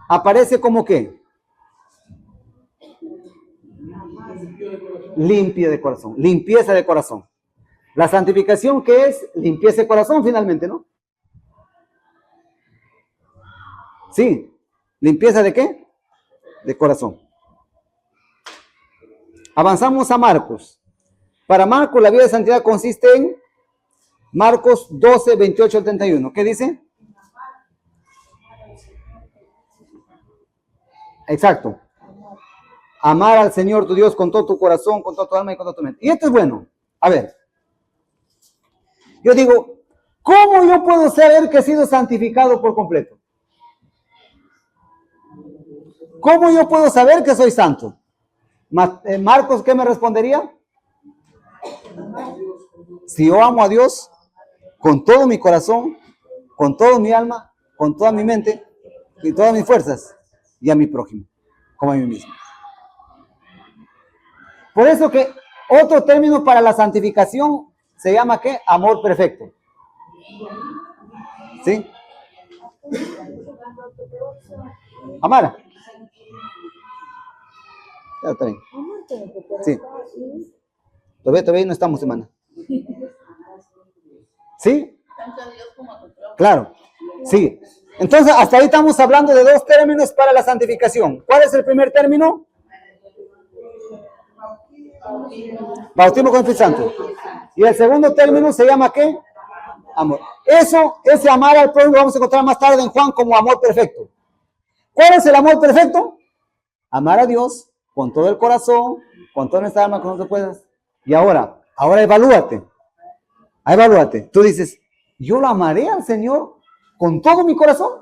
aparece como ¿qué? Limpio de corazón, limpieza de corazón. La santificación, ¿qué es? Limpieza de corazón finalmente, ¿no? Sí, limpieza de ¿qué? De corazón. Avanzamos a Marcos. Para Marcos la vida de santidad consiste en Marcos 12:28 al 31. ¿Qué dice? Exacto. Amar al Señor tu Dios con todo tu corazón, con toda tu alma y con toda tu mente. Y esto es bueno. A ver. Yo digo, ¿cómo yo puedo saber que he sido santificado por completo? ¿Cómo yo puedo saber que soy santo? Marcos, ¿qué me respondería? Si yo amo a Dios con todo mi corazón, con toda mi alma, con toda mi mente y todas mis fuerzas, y a mi prójimo, como a mí mismo. Por eso que otro término para la santificación se llama ¿qué? Amor perfecto. ¿Sí? Amara. Claro, está bien. Sí. Todavía no estamos, hermana. ¿Sí? Claro. Sí. Entonces, hasta ahí estamos hablando de dos términos para la santificación. ¿Cuál es el primer término? Bautismo con el Espíritu Santo. Y el segundo término se llama ¿qué? Amor. Ese amar al prójimo lo vamos a encontrar más tarde en Juan como amor perfecto. ¿Cuál es el amor perfecto? Amar a Dios con todo el corazón, con toda nuestra alma, con nuestras fuerzas. Y ahora evalúate. Evalúate. Tú dices, yo lo amaré al Señor con todo mi corazón,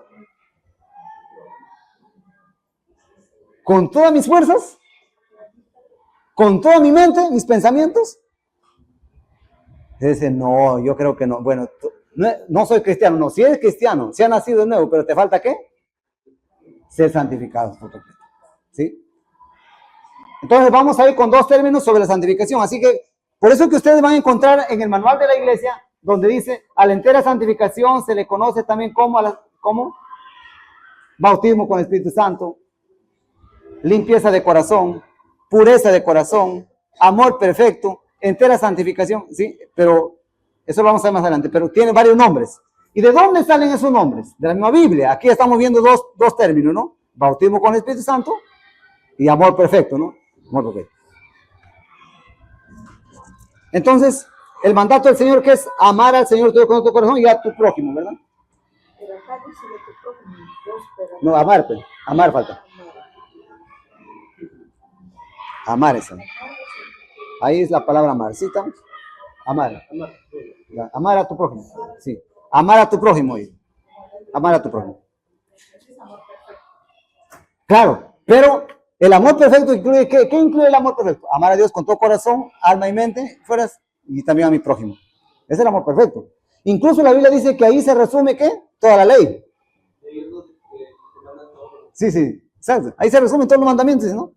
con todas mis fuerzas, con toda mi mente, mis pensamientos. Dice, no, yo creo que no. Bueno, no soy cristiano. No, si eres cristiano, si has nacido de nuevo, pero te falta ¿qué? Ser santificado. ¿Sí? Entonces vamos a ir con dos términos sobre la santificación. Así que, por eso que ustedes van a encontrar en el manual de la iglesia, donde dice, a la entera santificación se le conoce también como bautismo con el Espíritu Santo, limpieza de corazón, pureza de corazón, amor perfecto, entera santificación, ¿sí? Pero eso lo vamos a ver más adelante, pero tiene varios nombres. ¿Y de dónde salen esos nombres? De la misma Biblia. Aquí estamos viendo dos términos, ¿no? Bautismo con el Espíritu Santo y amor perfecto, ¿no? Amor perfecto. Entonces, el mandato del Señor, que es amar al Señor todo con tu corazón y a tu prójimo, ¿verdad? Pero acá dice de tu prójimo, Dios, pero No, amar, pues. Amar falta. Amar esa. Ahí es la palabra amar, ¿sí estamos? Amar. Ya, amar a tu prójimo. Sí. Amar a tu prójimo. Amar a tu prójimo. Claro, pero el amor perfecto incluye, ¿qué incluye el amor perfecto? Amar a Dios con todo corazón, alma y mente, fueras, y también a mi prójimo. Ese es el amor perfecto. Incluso la Biblia dice que ahí se resume, ¿qué? Toda la ley. Sí, sí, ¿sabes? Ahí se resumen todos los mandamientos, ¿no?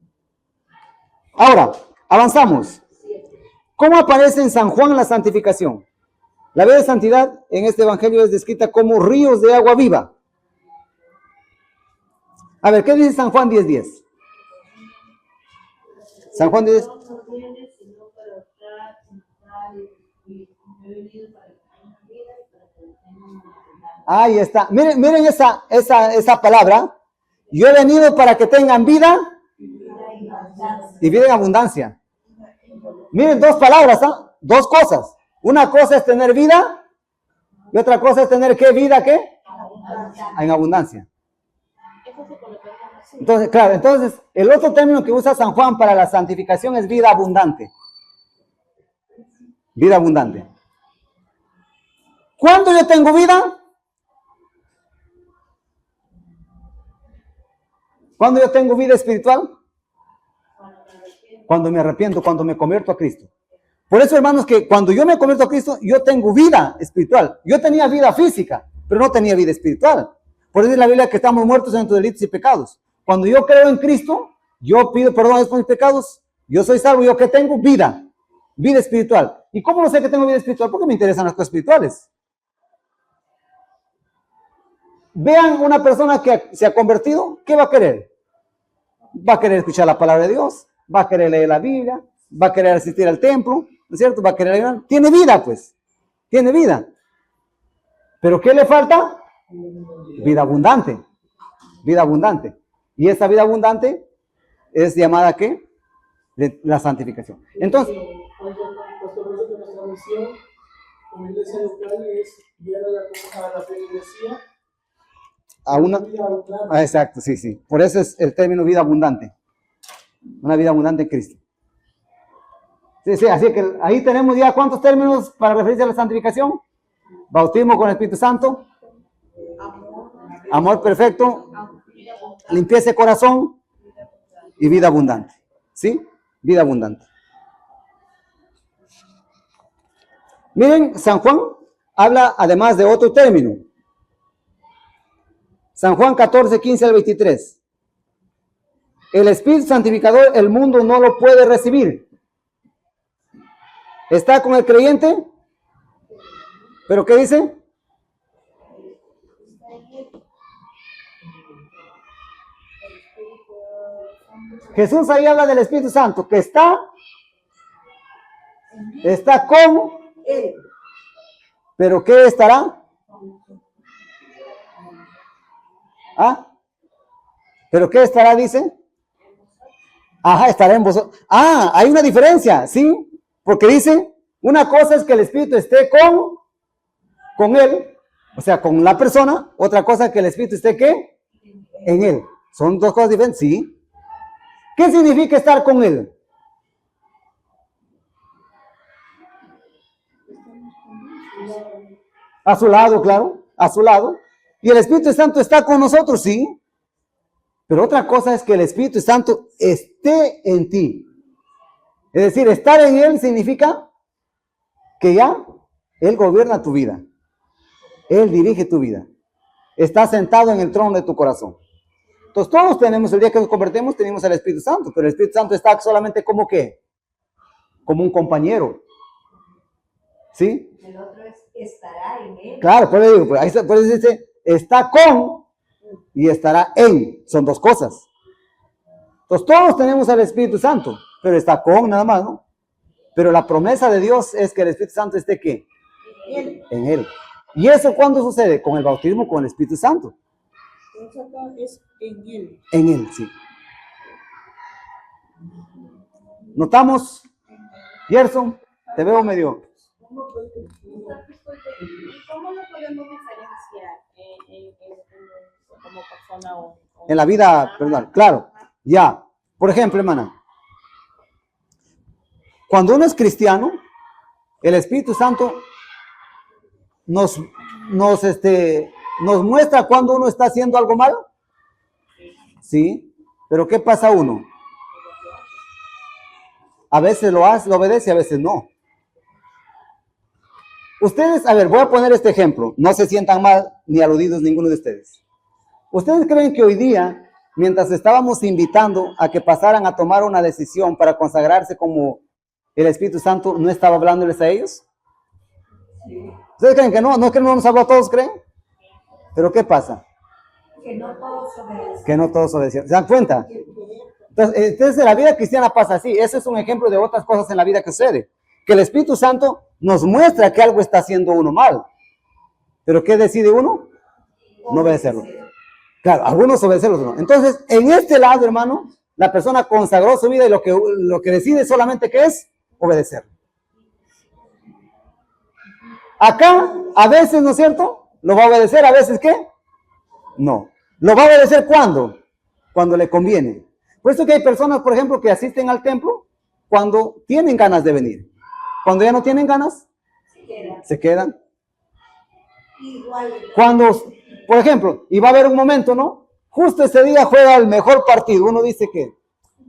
Ahora, avanzamos. ¿Cómo aparece en San Juan la santificación? La vida de santidad en este evangelio es descrita como ríos de agua viva. A ver, ¿qué dice San Juan 10:10? San Juan 10. Ahí está. Miren esa palabra. Yo he venido para que tengan vida y vida en abundancia. Miren, dos palabras, ¿ah? Dos cosas. Una cosa es tener vida y otra cosa es tener ¿qué vida? ¿Qué? En abundancia. Entonces, claro, entonces el otro término que usa San Juan para la santificación es vida abundante. Vida abundante. ¿Cuándo yo tengo vida? ¿Cuándo yo tengo vida espiritual? Cuando me arrepiento, cuando me convierto a Cristo. Por eso, hermanos, que cuando yo me convierto a Cristo, yo tengo vida espiritual. Yo tenía vida física, pero no tenía vida espiritual. Por eso es la Biblia que estamos muertos en nuestros delitos y pecados. Cuando yo creo en Cristo, yo pido perdón por mis pecados, yo soy salvo, yo que tengo vida, vida espiritual. ¿Y cómo no sé que tengo vida espiritual? Porque me interesan las cosas espirituales. Vean una persona que se ha convertido, ¿qué va a querer? Va a querer escuchar la palabra de Dios, va a querer leer la Biblia, va a querer asistir al templo, ¿no es cierto? Va a querer ayudar. Tiene vida, pues, tiene vida. ¿Pero qué le falta? Vida abundante, vida abundante. Y esa vida abundante es llamada ¿qué? La santificación. Entonces, nuestra misión como iglesia local es guiar a la feligresía a una... Ah, exacto, sí, sí. Por eso es el término vida abundante. Una vida abundante en Cristo. Sí, sí, así que ahí tenemos ya ¿cuántos términos para referirse a la santificación? Bautismo con el Espíritu Santo. Amor perfecto. Limpieza de corazón. Y vida abundante. ¿Sí? Vida abundante. Miren, San Juan habla además de otro término. San Juan 14, 15 al 23. El Espíritu Santificador, el mundo no lo puede recibir. ¿Está con el creyente? ¿Pero qué dice? Jesús ahí habla del Espíritu Santo, que está con él. ¿Pero qué estará? ¿Ah? ¿Pero qué estará, dice? Ajá, estará en vosotros. Ah, hay una diferencia, ¿sí? Porque dice, una cosa es que el Espíritu esté con él, o sea, con la persona. Otra cosa es que el Espíritu esté, ¿qué? En él. Son dos cosas diferentes, ¿sí? ¿Qué significa estar con él? A su lado, claro, a su lado. Y el Espíritu Santo está con nosotros, sí. Pero otra cosa es que el Espíritu Santo esté en ti. Es decir, estar en él significa que ya él gobierna tu vida. Él dirige tu vida. Está sentado en el trono de tu corazón. Entonces todos tenemos, el día que nos convertimos, tenemos al Espíritu Santo. Pero el Espíritu Santo está solamente como ¿qué? Como un compañero. ¿Sí? El otro estará en él. Claro, por eso digo, por eso dice, está con y estará en. Son dos cosas. Entonces todos tenemos al Espíritu Santo, pero está con nada más, ¿no? Pero la promesa de Dios es que el Espíritu Santo esté ¿qué? En él. ¿Y eso cuándo sucede? Con el bautismo con el Espíritu Santo. Es en él. En él, sí. ¿Notamos? Gerson, te veo medio... ¿Cómo lo podemos diferenciar como persona o En la vida, perdón, claro, ya. Por ejemplo, hermana, cuando uno es cristiano, el Espíritu Santo nos, nos muestra cuando uno está haciendo algo malo. Sí, pero ¿qué pasa uno? A veces lo hace, lo obedece, a veces no. Ustedes, a ver, voy a poner este ejemplo. No se sientan mal ni aludidos ninguno de ustedes. ¿Ustedes creen que hoy día, mientras estábamos invitando a que pasaran a tomar una decisión para consagrarse como el Espíritu Santo, no estaba hablándoles a ellos? ¿Ustedes creen que no? ¿No es que no nos habló a todos, creen? ¿Pero qué pasa? Que no todos obedecen. Que no todos obedecieron. ¿Se dan cuenta? Entonces, en la vida cristiana pasa así. Ese es un ejemplo de otras cosas en la vida que sucede. Que el Espíritu Santo nos muestra que algo está haciendo uno mal. ¿Pero qué decide uno? No obedecerlo. Claro, algunos obedecen, otros no. Entonces, en este lado, hermano, la persona consagró su vida y lo que decide solamente que es obedecer. Acá, a veces, ¿no es cierto? Lo va a obedecer, a veces, ¿qué? No. ¿Lo va a obedecer cuándo? Cuando le conviene. Por eso que hay personas, por ejemplo, que asisten al templo cuando tienen ganas de venir. Cuando ya no tienen ganas, se quedan. Cuando, por ejemplo, y va a haber un momento, ¿no? Justo ese día juega el mejor partido. Uno dice que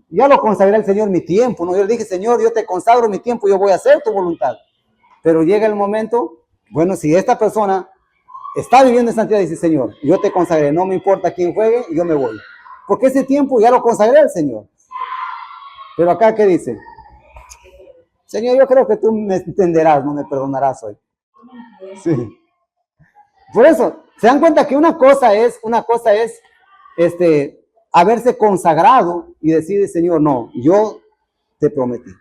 ya lo consagré al Señor mi tiempo, ¿no? Yo le dije, Señor, yo te consagro mi tiempo, yo voy a hacer tu voluntad. Pero llega el momento, bueno, si esta persona está viviendo en santidad, dice, Señor, yo te consagré, no me importa quién juegue, yo me voy. Porque ese tiempo ya lo consagré al Señor. Pero acá, ¿qué dice? Señor, yo creo que tú me entenderás, no me perdonarás hoy. Sí. Por eso, se dan cuenta que una cosa es haberse consagrado y decir, Señor, no, yo te prometí.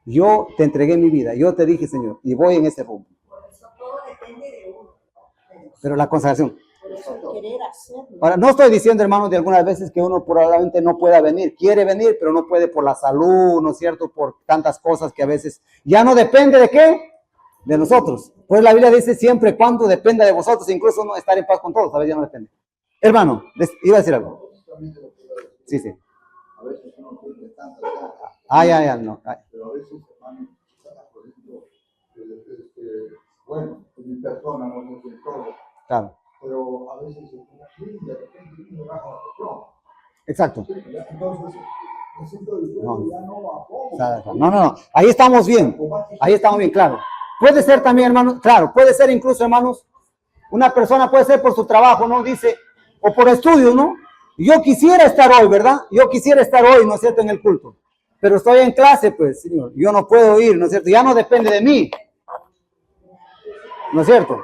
Yo te entregué mi vida, yo te dije, Señor, y voy en ese rumbo. Por eso todo depende de uno. Pero la consagración. Por eso el querer hacerlo. Ahora, no estoy diciendo, hermanos, de algunas veces que uno probablemente no pueda venir. Quiere venir, pero no puede por la salud, ¿no es cierto? Por tantas cosas que a veces ya no depende de qué, de nosotros. Pues la Biblia dice siempre cuando dependa de vosotros, incluso no estar en paz con todos, a veces ya no depende. Hermano, iba a decir algo. Sí, sí. A veces uno tiene tantas ganas. No. Pero a veces, hermano, por ejemplo, bueno, en mi persona no sé si en todo, Claro, pero a veces se pone así y de repente uno baja la presión. exacto. Sí, entonces, necesito decir, No. ya no apoyo. No. Ahí estamos bien. Ahí estamos bien, claro. Puede ser también, hermanos, claro, puede ser incluso, hermanos, una persona puede ser por su trabajo, ¿no? Dice, o por estudios, ¿no? Yo quisiera estar hoy, ¿verdad? Yo quisiera estar hoy, ¿no es cierto?, en el culto. Pero estoy en clase, pues, Señor, yo no puedo ir, ¿no es cierto? Ya no depende de mí. ¿No es cierto?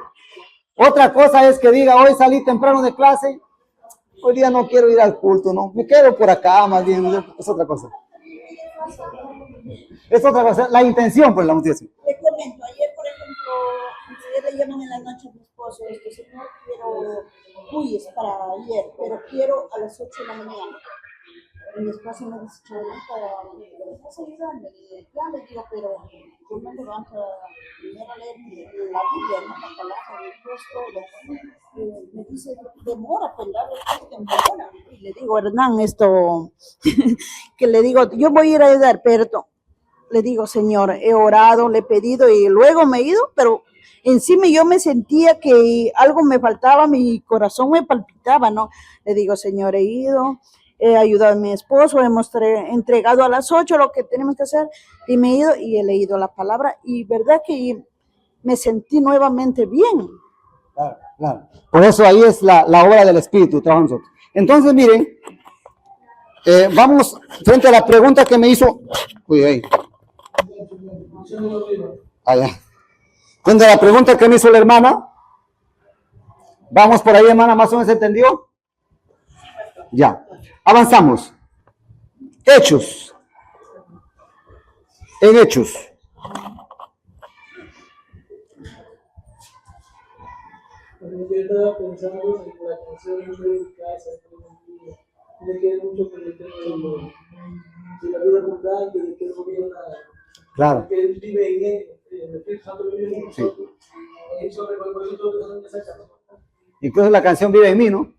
Otra cosa es que diga, hoy salí temprano de clase, hoy día no quiero ir al culto, ¿no? Me quedo por acá, más bien, es otra cosa. Es otra cosa, la intención, pues, la motivación. Le comento, ayer, por ejemplo, ayer le llaman en la noche a mi esposo, señor, es para ayer, pero quiero a las 8 de la mañana. Y mi esposo me dice, ¿me vas a ayudarme? Ya le digo, pero yo me levanto primero a leer la Biblia, ¿no? La palabra de Dios, todo. Me dice, demora, pues la demora. Y le digo, Hernán, que le digo, yo voy a ir a ayudar, pero le digo, Señor, he orado, le he pedido y luego me he ido, pero encima yo me sentía que algo me faltaba, mi corazón me palpitaba, ¿no? Le digo, Señor, he ido, he ayudado a mi esposo, hemos entregado a las 8 lo que tenemos que hacer y me he ido y he leído la palabra y verdad que me sentí nuevamente bien. Claro. Por eso ahí es la obra del Espíritu, trabajamos nosotros. Entonces, miren, vamos frente a la pregunta que me hizo. Uy, ahí. Allá. Frente a la pregunta que me hizo la hermana. Vamos por ahí, hermana, más o menos entendió. Ya. Avanzamos. Hechos. En Hechos. Yo estaba pensando en la canción de casa, tiene que ver mucho con el tema de la vida abundante, de que él gobierna, Claro. que él vive en él, el Espíritu Santo vive en nosotros. Y sobre por eso todos están en esa canción. Incluso la canción Vive en mí, ¿no?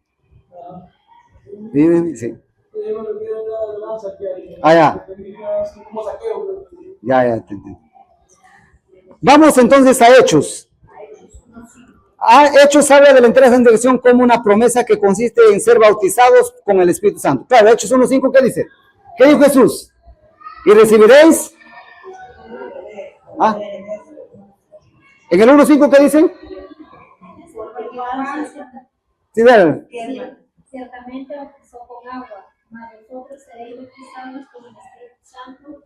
Vive en mí, sí. Yo me refiero a la danza que hay. Ya. Como saqueo. Ya, te entiendo. Vamos entonces a Hechos. Hechos habla de la entrega de santificación como una promesa que consiste en ser bautizados con el Espíritu Santo. Claro, Hechos 1:5, ¿qué dice? ¿Qué dijo Jesús? Y recibiréis. ¿Ah? En el 1:5, ¿qué dice? Sí, dale. Ciertamente bautizó con agua, mas vosotros seréis bautizados con el Espíritu Santo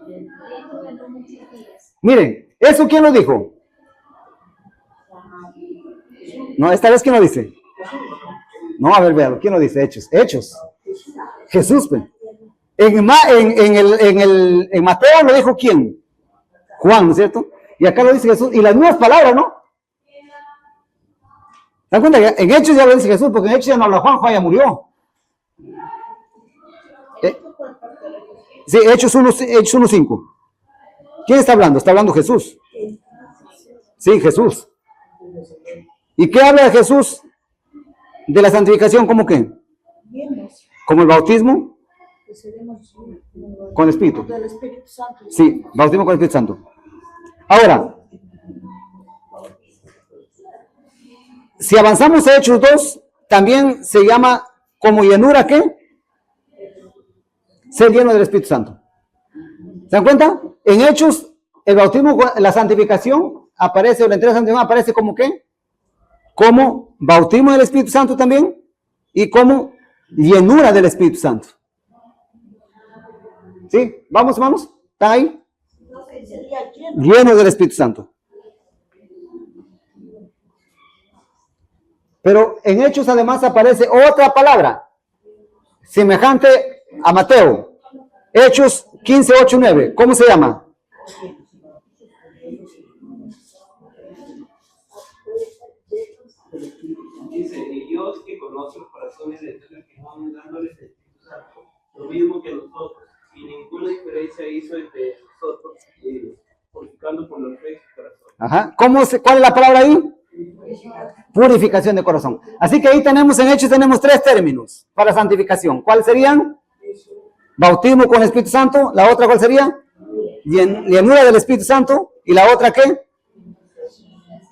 dentro de no muchos días. Miren, ¿eso quién lo dijo? No, esta vez ¿quién lo dice? No, a ver, vean, ¿quién lo dice? Hechos. Hechos. Jesús, pues. En Mateo lo dijo ¿quién? Juan, ¿no es cierto? Y acá lo dice Jesús. Y las mismas palabras, ¿no? ¿Se dan cuenta? En Hechos ya lo dice Jesús, porque en Hechos ya no habla Juan, Juan ya murió. Sí, Hechos 1:5. ¿Quién está hablando? Está hablando Jesús. Sí, Jesús. ¿Y qué habla de Jesús? De la santificación, ¿cómo qué? Como el bautismo con el Espíritu. Del Espíritu Santo. Sí, bautismo con el Espíritu Santo. Ahora, si avanzamos a Hechos 2, también se llama como llenura, ¿qué? Ser lleno del Espíritu Santo. ¿Se dan cuenta? En Hechos, el bautismo, la santificación aparece, o la entrega de santificación aparece como ¿qué? Como bautismo del Espíritu Santo también, y como llenura del Espíritu Santo. ¿Sí? ¿Vamos, hermanos? ¿Están ahí? Lleno del Espíritu Santo. Pero en Hechos además aparece otra palabra, semejante a Mateo. Hechos 15:8-9. ¿Cómo se llama? Dice, y Dios que conoce los corazones de aquellos que van dándoles el Espíritu Santo, lo mismo que nosotros, y ninguna diferencia hizo entre nosotros, purificando por los reyes corazones. Ajá. ¿Cuál es la palabra ahí? Purificación de corazón. Así que ahí tenemos, en Hechos tenemos 3 términos para santificación. ¿Cuáles serían? Bautismo con el Espíritu Santo. La otra, ¿cuál sería? Llenura del Espíritu Santo. ¿Y la otra qué?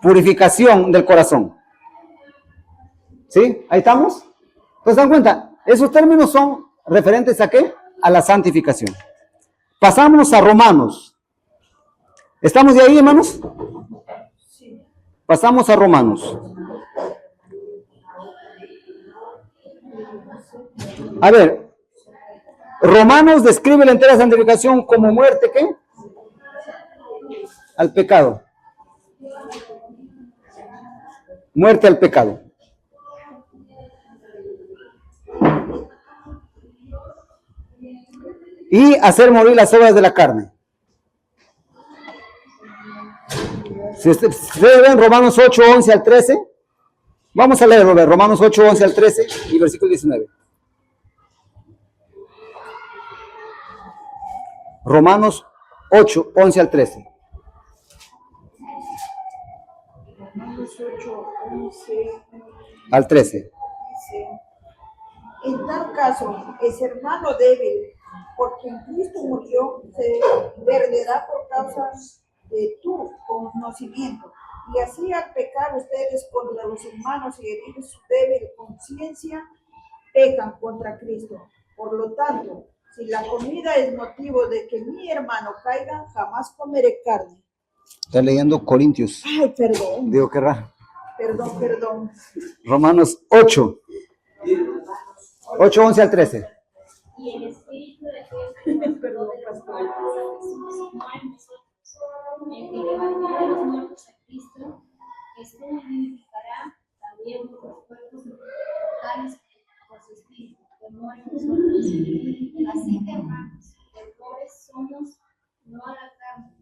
Purificación del corazón. ¿Sí? ¿Ahí estamos? Entonces, ¿se dan cuenta? Esos términos son referentes ¿a qué? A la santificación. Pasamos a Romanos. ¿Estamos de ahí, hermanos? Pasamos a Romanos. A ver, Romanos describe la entera santificación como muerte, ¿qué? Al pecado. Muerte al pecado. Y hacer morir las obras de la carne. Si ustedes ven Romanos 8:11-13, vamos a leerlo, Romanos 8:11-13 y versículo 19. Romanos 8:11-13. Romanos 8:11 al 13. dice, en tal caso, ese hermano débil, por quien Cristo murió, se perderá por causa de tu conocimiento. Y así al pecar ustedes contra los hermanos y herir su débil conciencia, pecan contra Cristo. Por lo tanto, si la comida es motivo de que mi hermano caiga, jamás comeré carne. Está leyendo Corintios. Ay, perdón, Digo, qué raro. perdón. Romanos 8:11-13. Y el Espíritu de Dios Perdón, pastor. el que levantó de los muertos a Cristo, esto vivificará también vuestros cuerpos mortales por su Espíritu, que muere en nosotros. Así que, hermanos, deudores somos no a la carne,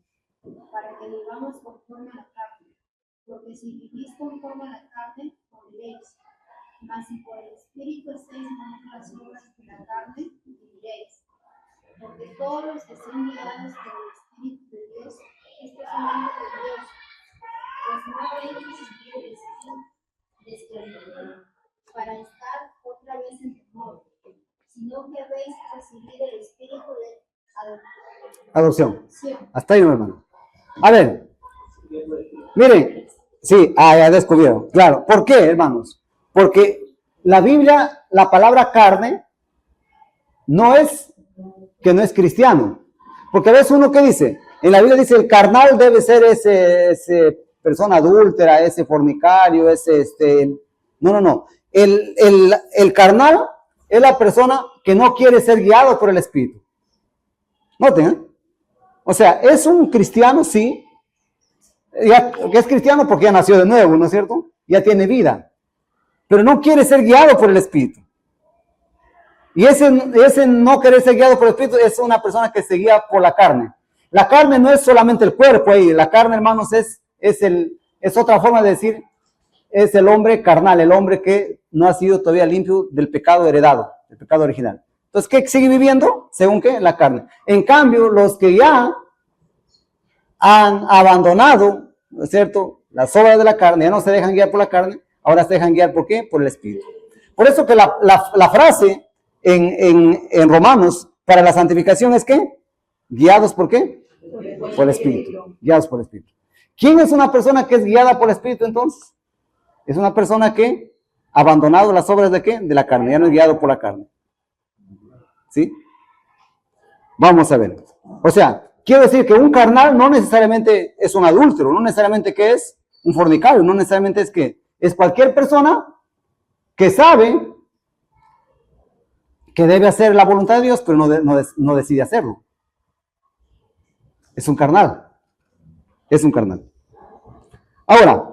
para que vivamos conforme a la carne. Porque si vivís conforme a la carne, moriréis. Mas si por el Espíritu estáis muriendo las obras de la carne, viviréis. Porque todos los que son guiados por el Espíritu de Dios, estos son hijos de Dios. Pues no habéis recibido el espíritu de esclavitud para estar otra vez en temor, sino que habéis recibido el espíritu de Adopción. adopción. Hasta ahí, no, hermano. A ver, miren, Sí, ya descubrieron. Claro. ¿Por qué, hermanos? Porque la Biblia, la palabra carne, no es que no es cristiano. Porque a veces uno que dice, en la Biblia dice el carnal debe ser ese persona adúltera, ese fornicario, no. El carnal es la persona que no quiere ser guiado por el Espíritu. Noten, ¿eh? O sea, es un cristiano, sí. Ya, que es cristiano porque ya nació de nuevo, ¿no es cierto? Ya tiene vida. Pero no quiere ser guiado por el Espíritu. Y ese no querer ser guiado por el Espíritu es una persona que se guía por la carne. La carne no es solamente el cuerpo ahí. La carne, hermanos, es otra forma de decir, es el hombre carnal, el hombre que no ha sido todavía limpio del pecado heredado, del pecado original. Entonces, ¿qué sigue viviendo? ¿Según qué? La carne. En cambio, los que ya han abandonado, ¿no es cierto?, las obras de la carne, ya no se dejan guiar por la carne, ahora se dejan guiar ¿por qué? Por el Espíritu. Por eso que la frase en Romanos para la santificación es ¿qué? ¿Guiados por qué? Por el Espíritu. Guiados por el Espíritu. ¿Quién es una persona que es guiada por el Espíritu entonces? Es una persona que ha abandonado las obras de ¿qué? De la carne, ya no es guiado por la carne. ¿Sí? Vamos a ver. O sea, quiero decir que un carnal no necesariamente es un adúltero, no necesariamente que es un fornicario, no necesariamente es que es cualquier persona que sabe que debe hacer la voluntad de Dios, pero no decide hacerlo. Es un carnal. Es un carnal. Ahora,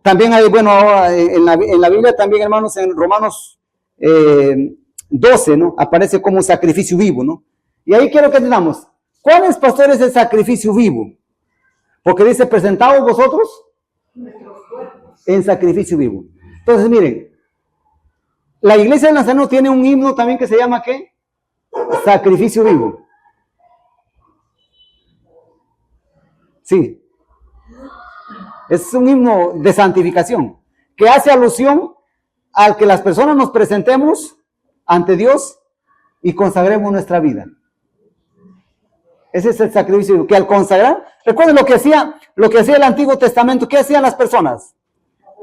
también hay, bueno, en la Biblia también, hermanos, en Romanos 12, ¿no? Aparece como un sacrificio vivo, ¿no? Y ahí quiero que entendamos, ¿cuál es, pastores, el sacrificio vivo? Porque dice, presentaos vosotros en sacrificio vivo. Entonces, miren, la iglesia de Nazareno tiene un himno también que se llama, ¿qué? Sacrificio vivo. Sí. Es un himno de santificación que hace alusión al que las personas nos presentemos ante Dios y consagremos nuestra vida. Ese es el sacrificio que al consagrar, recuerden lo que hacía el Antiguo Testamento. ¿Qué hacían las personas?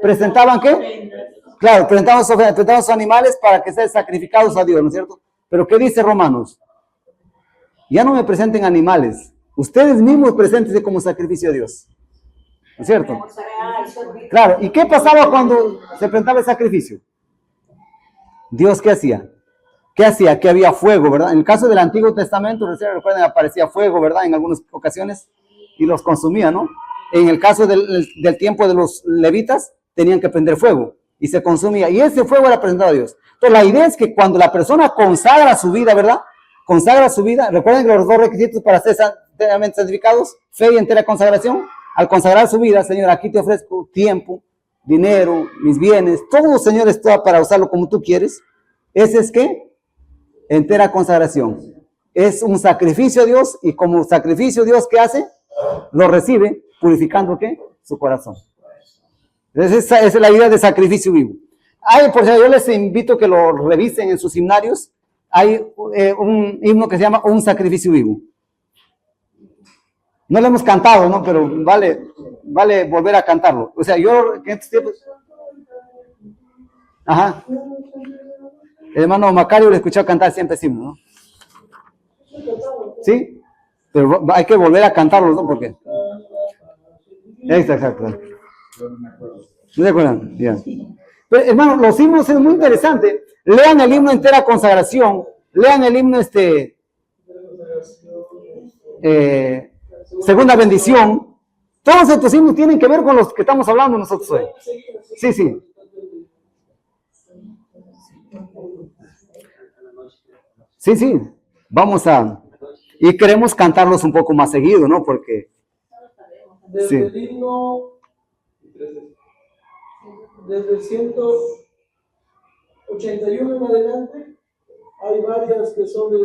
¿Presentaban qué? Claro, presentaban sus animales para que sean sacrificados a Dios, ¿no es cierto? Pero ¿qué dice Romanos? Ya no me presenten animales, ustedes mismos preséntense como sacrificio a Dios. ¿No es cierto? Claro, ¿y qué pasaba cuando se presentaba el sacrificio? Dios, ¿qué hacía? ¿Qué hacía? Que había fuego, ¿verdad? En el caso del Antiguo Testamento, recuerden, aparecía fuego, ¿verdad? En algunas ocasiones, y los consumía, ¿no? En el caso del tiempo de los levitas, tenían que prender fuego, y se consumía, y ese fuego era presentado a Dios. Entonces, la idea es que cuando la persona consagra su vida, ¿verdad? Consagra su vida, recuerden que los dos requisitos para ser enteramente santificados, fe y entera consagración. Al consagrar su vida, Señor, aquí te ofrezco tiempo, dinero, mis bienes, todo, Señor, es todo para usarlo como tú quieres. Ese es ¿qué? Entera consagración. Es un sacrificio a Dios, y como sacrificio Dios, ¿qué hace? Lo recibe, purificando ¿qué? Su corazón. Entonces, esa es la idea de sacrificio vivo. Por cierto, yo les invito a que lo revisen en sus himnarios. Hay un himno que se llama Un Sacrificio Vivo. No lo hemos cantado, ¿no? Pero vale volver a cantarlo. O sea, yo en estos tiempos... Ajá. El hermano Macario le escuchó cantar siempre ese himno, ¿no? ¿Sí? Pero hay que volver a cantarlo, ¿no? Porque... Exacto. ¿No se acuerdan? Ya. Pero, hermano, los himnos es muy interesante. Lean el himno Entera Consagración. Lean el himno Segunda Bendición. Todos estos himnos tienen que ver con los que estamos hablando nosotros hoy. Sí. Sí. Vamos a... Y queremos cantarlos un poco más seguido, ¿no? Porque... Desde el himno, desde el 181 en adelante, hay varias que son de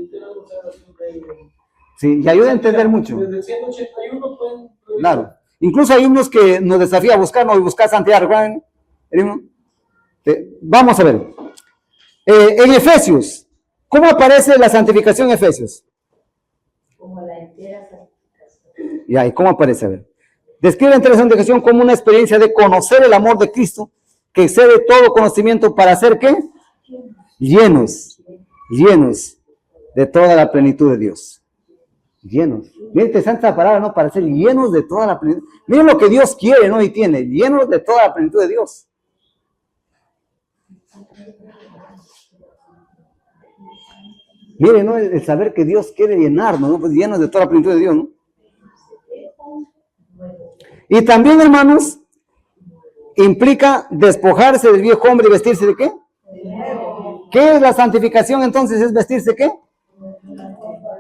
entera consagración. Sí, y ayuda a entender mucho. Desde el 181 pueden... Claro. Incluso hay himnos que nos desafía a buscarnos y buscar santidad. ¿Recuerdan el himno? Vamos a ver. En Efesios, ¿cómo aparece la santificación en Efesios? Como la Ya, ¿y cómo aparece? A ver. Describe la entera santificación como una experiencia de conocer el amor de Cristo que excede todo conocimiento para hacer ¿qué? Llenos de toda la plenitud de Dios. Llenos. Miren, interesante esa palabra, ¿no? Para ser llenos de toda la plenitud. Miren lo que Dios quiere, ¿no? Y tiene, llenos de toda la plenitud de Dios. Miren, ¿no? El saber que Dios quiere llenarnos, ¿no? Pues llenos de toda la plenitud de Dios, ¿no? Y también, hermanos, implica despojarse del viejo hombre y vestirse de ¿qué? ¿Qué es la santificación entonces? ¿Es vestirse qué?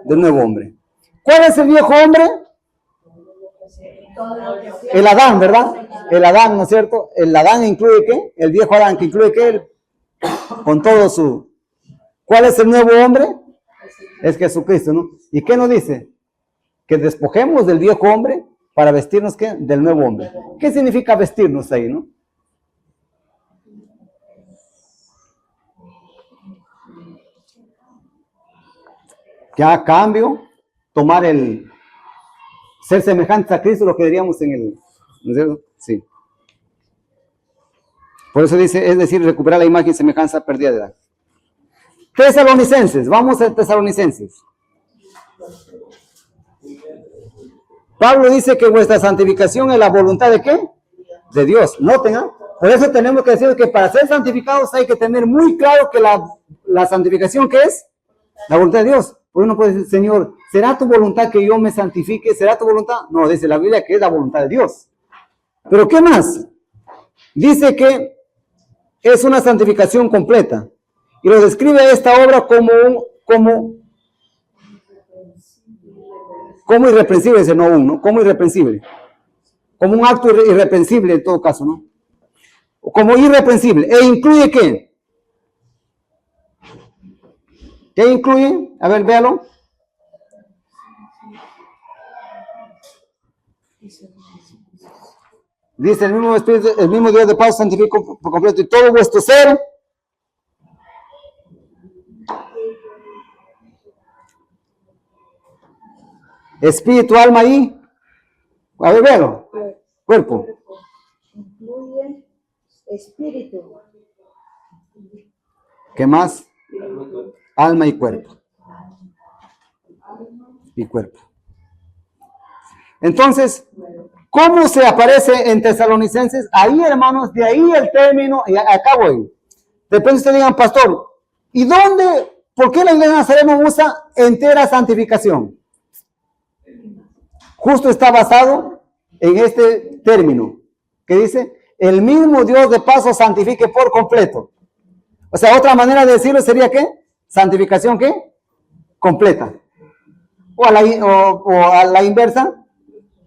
Del nuevo hombre. ¿Cuál es el viejo hombre? El Adán, ¿verdad? El Adán, ¿no es cierto? El Adán incluye ¿qué? El viejo Adán, que incluye ¿qué? Con todo su... ¿Cuál es el nuevo hombre? Es Jesucristo, ¿no? ¿Y qué nos dice? Que despojemos del viejo hombre para vestirnos ¿qué? Del nuevo hombre. ¿Qué significa vestirnos ahí, no? Ya a cambio, tomar el ser semejantes a Cristo, lo que diríamos en el... ¿no es cierto? Sí. Por eso dice, es decir, recuperar la imagen y semejanza perdida de edad. Tesalonicenses, vamos a Tesalonicenses. Pablo dice que vuestra santificación es la voluntad de ¿qué? De Dios. Noten, ¿eh? Por eso tenemos que decir que para ser santificados hay que tener muy claro que la santificación ¿qué es? La voluntad de Dios. Porque uno puede decir, Señor, ¿será tu voluntad que yo me santifique? ¿Será tu voluntad? No, dice la Biblia que es la voluntad de Dios. Pero ¿qué más? Dice que es una santificación completa. Y lo describe esta obra como irreprensible, dice, no uno, como irreprensible. Como un acto irreprensible en todo caso, ¿no? Como irreprensible. ¿E incluye qué? ¿Qué incluye? A ver, véalo. Dice el mismo Espíritu, el mismo Dios de paz santifica por completo y todo vuestro ser. Espíritu, alma y... A ver, véalo. Cuerpo. Incluye espíritu. ¿Qué más? Alma y cuerpo. Y cuerpo. Entonces, ¿cómo se aparece en Tesalonicenses? Ahí, hermanos, de ahí el término, y acá voy. De repente ustedes digan, pastor, ¿y dónde? ¿Por qué la Iglesia de Nazaret no usa entera santificación? Justo está basado en este término, que dice, el mismo Dios de paz os santifique por completo. O sea, otra manera de decirlo sería ¿qué? Santificación ¿qué? Completa. O a la inversa,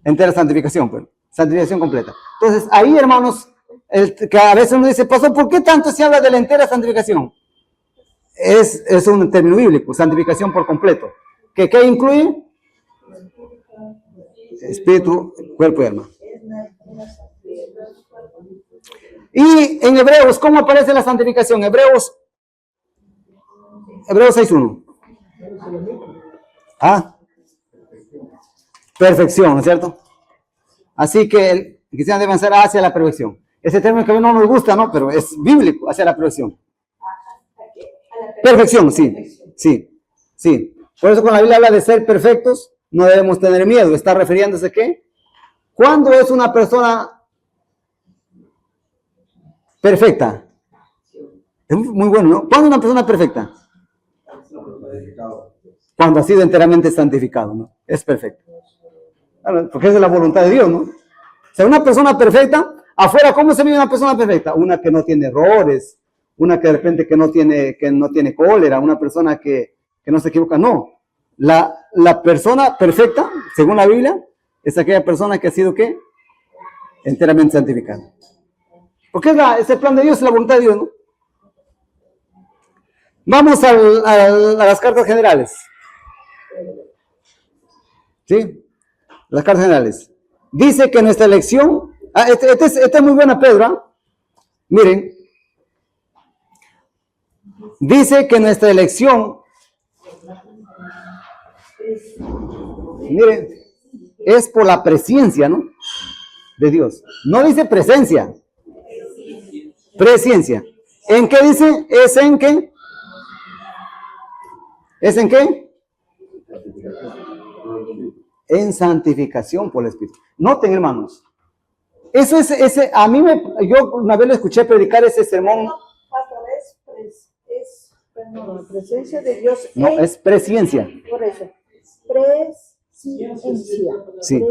entera santificación, pero santificación completa. Entonces, ahí, hermanos, que a veces uno dice, pastor, ¿por qué tanto se habla de la entera santificación? Es un término bíblico, santificación por completo. ¿Qué incluye? Espíritu, cuerpo y alma. Y en Hebreos, ¿cómo aparece la santificación? Hebreos 6.1. Perfección, ¿no es cierto? Así que el cristiano debe avanzar hacia la perfección. Ese término que no nos gusta, ¿no? Pero es bíblico, hacia la perfección. Perfección, sí. Por eso cuando la Biblia habla de ser perfectos, no debemos tener miedo. ¿Está refiriéndose a qué? ¿Cuándo es una persona perfecta? Es muy bueno, ¿no? ¿Cuándo es una persona perfecta? Cuando ha sido enteramente santificado, ¿no? Es perfecto. Porque es de la voluntad de Dios, ¿no? O sea, una persona perfecta, afuera, ¿cómo se ve una persona perfecta? Una que no tiene errores, una que de repente que no tiene cólera, una persona que no se equivoca, no. La persona perfecta, según la Biblia, es aquella persona que ha sido, ¿qué? Enteramente santificada. Porque es el plan de Dios, es la voluntad de Dios, ¿no? Vamos a las cartas generales. ¿Sí? Las cartas generales. Dice que nuestra elección... Este es muy buena, Pedro. ¿Eh? Miren. Dice que nuestra elección Miren, es por la presencia, ¿no? De Dios. No dice presencia. Presencia. ¿En qué dice? ¿Es en qué? ¿Es en qué? En santificación por el Espíritu. Noten, hermanos. Eso es ese. Yo una vez lo escuché predicar ese sermón. Pastor, la presencia de Dios. No, es presencia. Por eso. Presencia. Sí.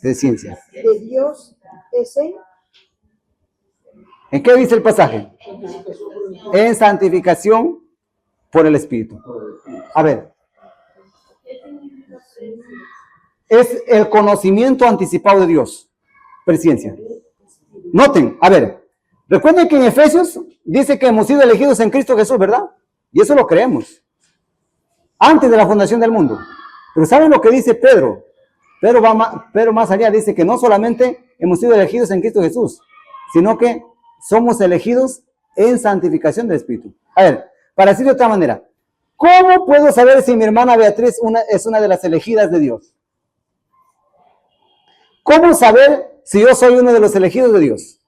Presencia. De Dios es en. ¿En qué dice el pasaje? En santificación por el Espíritu. A ver. Es el conocimiento anticipado de Dios. Presencia. Noten, a ver. Recuerden que en Efesios dice que hemos sido elegidos en Cristo Jesús, ¿verdad? Y eso lo creemos. Antes de la fundación del mundo. Pero ¿saben lo que dice Pedro? Pedro más allá dice que no solamente hemos sido elegidos en Cristo Jesús, sino que somos elegidos en santificación del Espíritu. A ver, para decir de otra manera, ¿cómo puedo saber si mi hermana Beatriz es una de las elegidas de Dios? ¿Cómo saber si yo soy uno de los elegidos de Dios?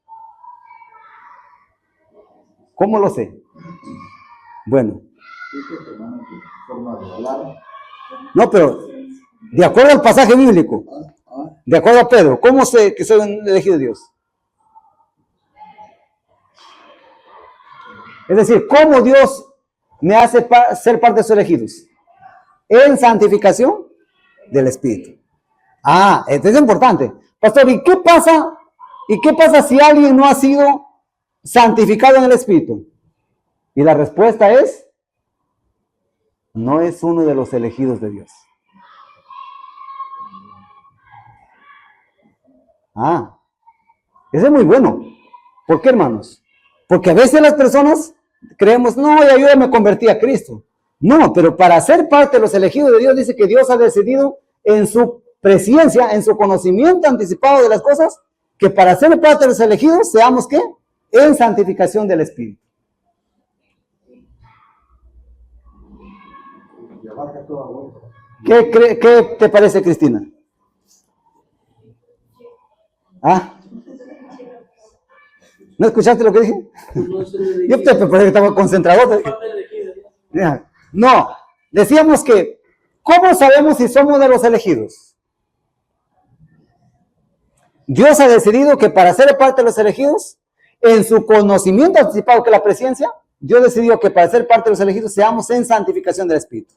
¿Cómo lo sé? Bueno. No, pero de acuerdo al pasaje bíblico, de acuerdo a Pedro, ¿cómo sé que soy un elegido de Dios? Es decir, ¿cómo Dios me hace ser parte de sus elegidos? En santificación del Espíritu. Esto es importante. Pastor, ¿y qué pasa? ¿Y qué pasa si alguien no ha sido santificado en el Espíritu? Y la respuesta es, no es uno de los elegidos de Dios. Eso es muy bueno. ¿Por qué, hermanos? Porque a veces las personas creemos, no, ya yo me convertí a Cristo. No, pero para ser parte de los elegidos de Dios, dice que Dios ha decidido en su presencia, en su conocimiento anticipado de las cosas, que para ser parte de los elegidos, seamos ¿qué? En santificación del Espíritu. ¿Qué te parece, Cristina? ¿No escuchaste lo que dije? Yo te parece que estaba concentrado. No, decíamos que, ¿cómo sabemos si somos de los elegidos? Dios ha decidido que para ser parte de los elegidos, en su conocimiento anticipado que la presencia, Dios decidió que para ser parte de los elegidos seamos en santificación del Espíritu.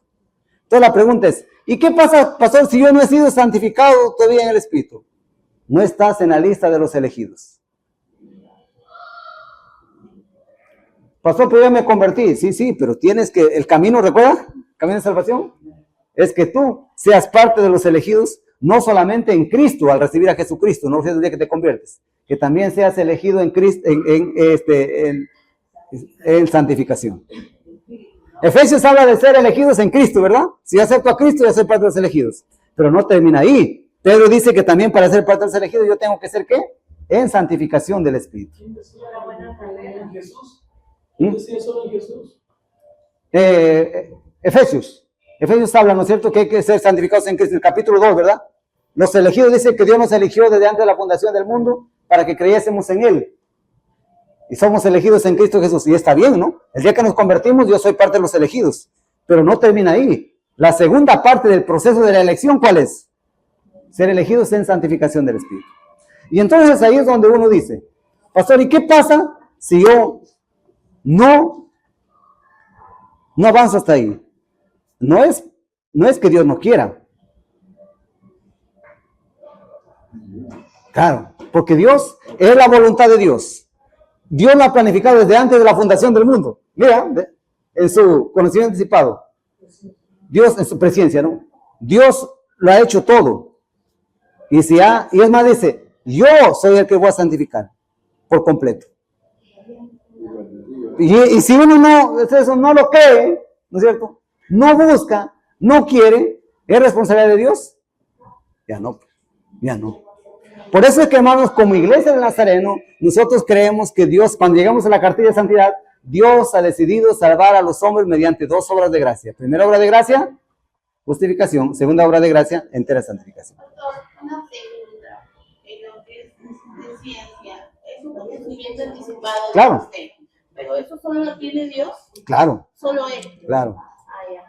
Entonces la pregunta es, ¿y qué pasa, pastor, si yo no he sido santificado todavía en el Espíritu? No estás en la lista de los elegidos. Pastor, pero ya me convertí. Sí, pero tienes que, el camino, ¿recuerda? Camino de salvación. Es que tú seas parte de los elegidos, no solamente en Cristo, al recibir a Jesucristo, no el día que te conviertes, que también seas elegido en Cristo, en santificación. Efesios habla de ser elegidos en Cristo, ¿verdad? Si yo acepto a Cristo, voy a ser parte de los elegidos. Pero no termina ahí. Pedro dice que también para ser parte de los elegidos, yo tengo que ser, ¿qué? En santificación del Espíritu. ¿Quién decía en Jesús? ¿Quién decía solo en Jesús? Efesios habla, ¿no es cierto?, que hay que ser santificados en Cristo. El capítulo 2, ¿verdad? Los elegidos dice que Dios nos eligió desde antes de la fundación del mundo para que creyésemos en Él. Y somos elegidos en Cristo Jesús. Y está bien, ¿no? El día que nos convertimos, yo soy parte de los elegidos. Pero no termina ahí. La segunda parte del proceso de la elección, ¿cuál es? Ser elegidos en santificación del Espíritu. Y entonces ahí es donde uno dice, pastor, ¿y qué pasa si yo no avanzo hasta ahí? No es que Dios no quiera. Claro, porque Dios es la voluntad de Dios. Dios lo ha planificado desde antes de la fundación del mundo. Mira, en su conocimiento anticipado. Dios en su presencia, ¿no? Dios lo ha hecho todo. Y es más, dice, yo soy el que voy a santificar por completo. Y si uno no lo cree, ¿no es cierto? No busca, no quiere, ¿es responsabilidad de Dios? Ya no. Por eso es que, hermanos, como iglesia del Nazareno, nosotros creemos que Dios, cuando llegamos a la cartilla de santidad, Dios ha decidido salvar a los hombres mediante dos obras de gracia. Primera obra de gracia, justificación, segunda obra de gracia, entera santificación. Una pregunta, en lo que es de ciencia, es un conocimiento anticipado de Claro. usted, pero eso solo lo tiene Dios, Claro, solo Él. claro, Ah, ya.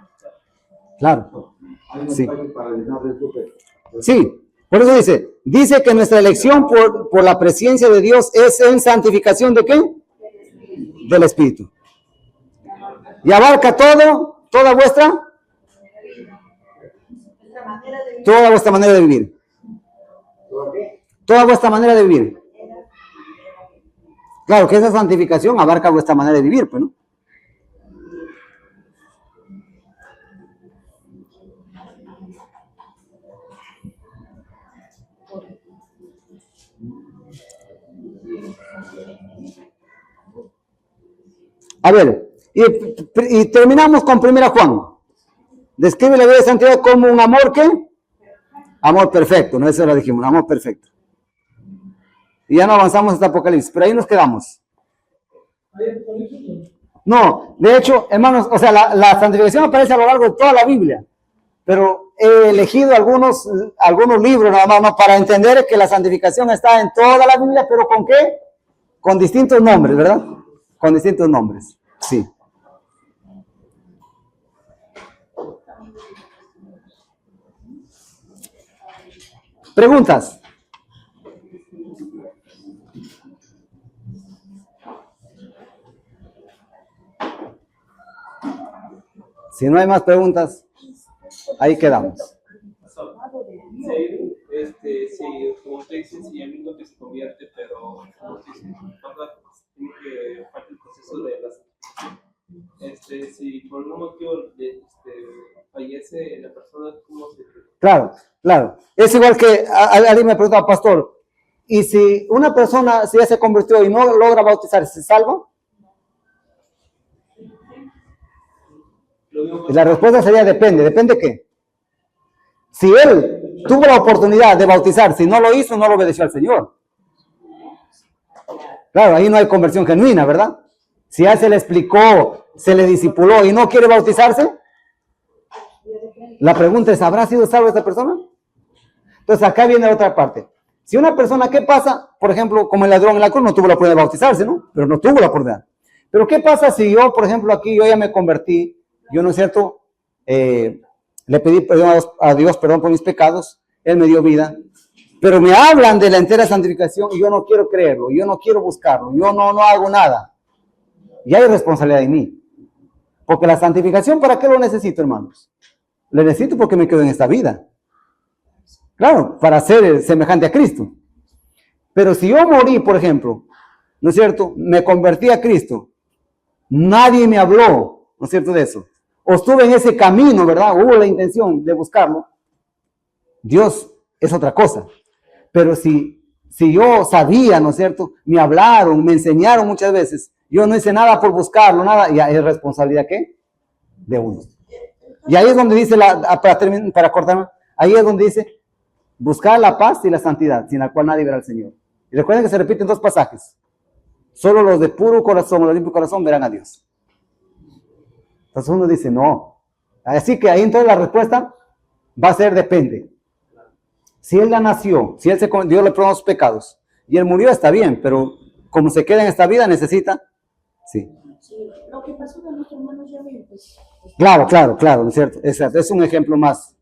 claro. Hay un Sí. detalle para eliminar del grupo. Sí, por eso dice que nuestra elección por la presencia de Dios es en santificación ¿de qué? Del Espíritu. Y abarca toda vuestra manera de vivir. Toda vuestra manera de vivir. Claro que esa santificación abarca vuestra manera de vivir, pues, ¿no? A ver, y terminamos con 1 Juan. Describe la vida de santidad como un amor, ¿qué? Amor perfecto, no, eso lo dijimos, un amor perfecto. Y ya no avanzamos hasta Apocalipsis, pero ahí nos quedamos. No, de hecho, hermanos, o sea, la santificación aparece a lo largo de toda la Biblia, pero he elegido algunos libros nada más, ¿no? Para entender que la santificación está en toda la Biblia, pero ¿con qué? Con distintos nombres, ¿verdad? Con distintos nombres, sí. ¿Preguntas? Si no hay más preguntas, ahí quedamos. Sí, como usted dice, si el mismo que se convierte, pero como usted dice, tiene que falta el proceso de la santificación. Si por algún motivo fallece la persona, ¿cómo se? Claro, claro. Es igual que alguien me pregunta, pastor, ¿y si una persona si ya se convirtió y no logra bautizar, se salva? Y la respuesta sería depende. ¿Depende qué? Si él tuvo la oportunidad de bautizarse y no lo hizo, no lo obedeció al Señor. Claro, ahí no hay conversión genuina, ¿verdad? Si a él se le explicó, se le discipuló y no quiere bautizarse, la pregunta es, ¿habrá sido salvo esta persona? Entonces acá viene otra parte. Si una persona, ¿qué pasa? Por ejemplo, como el ladrón en la cruz no tuvo la oportunidad de bautizarse, ¿no? Pero no tuvo la oportunidad. Pero ¿qué pasa si yo, por ejemplo, aquí yo ya me convertí, yo, ¿no es cierto? Le pedí perdón a Dios, perdón por mis pecados, Él me dio vida, pero me hablan de la entera santificación y yo no quiero creerlo, yo no quiero buscarlo, yo no hago nada. Y hay responsabilidad en mí. Porque la santificación, ¿para qué lo necesito, hermanos? Lo necesito porque me quedo en esta vida. Claro, para ser semejante a Cristo. Pero si yo morí, por ejemplo, ¿no es cierto? Me convertí a Cristo. Nadie me habló, ¿no es cierto? De eso. O estuve en ese camino, ¿verdad? Hubo la intención de buscarlo. Dios es otra cosa. Pero si yo sabía, ¿no es cierto? Me hablaron, me enseñaron muchas veces. Yo no hice nada por buscarlo, nada. ¿Y es responsabilidad qué? De uno. Y ahí es donde dice, para cortarme, ahí es donde dice, buscar la paz y la santidad, sin la cual nadie verá al Señor. Y recuerden que se repiten dos pasajes. Solo los de puro corazón, los de limpio corazón, verán a Dios. Entonces uno dice, no. Así que ahí entonces la respuesta va a ser depende. Si él ya nació, si él Dios le perdonó sus pecados, y él murió, está bien, pero como se queda en esta vida, necesita, sí. Sí, lo que pasó con nuestros hermanos ya ven, pues. Claro, ¿no es cierto? Es un ejemplo más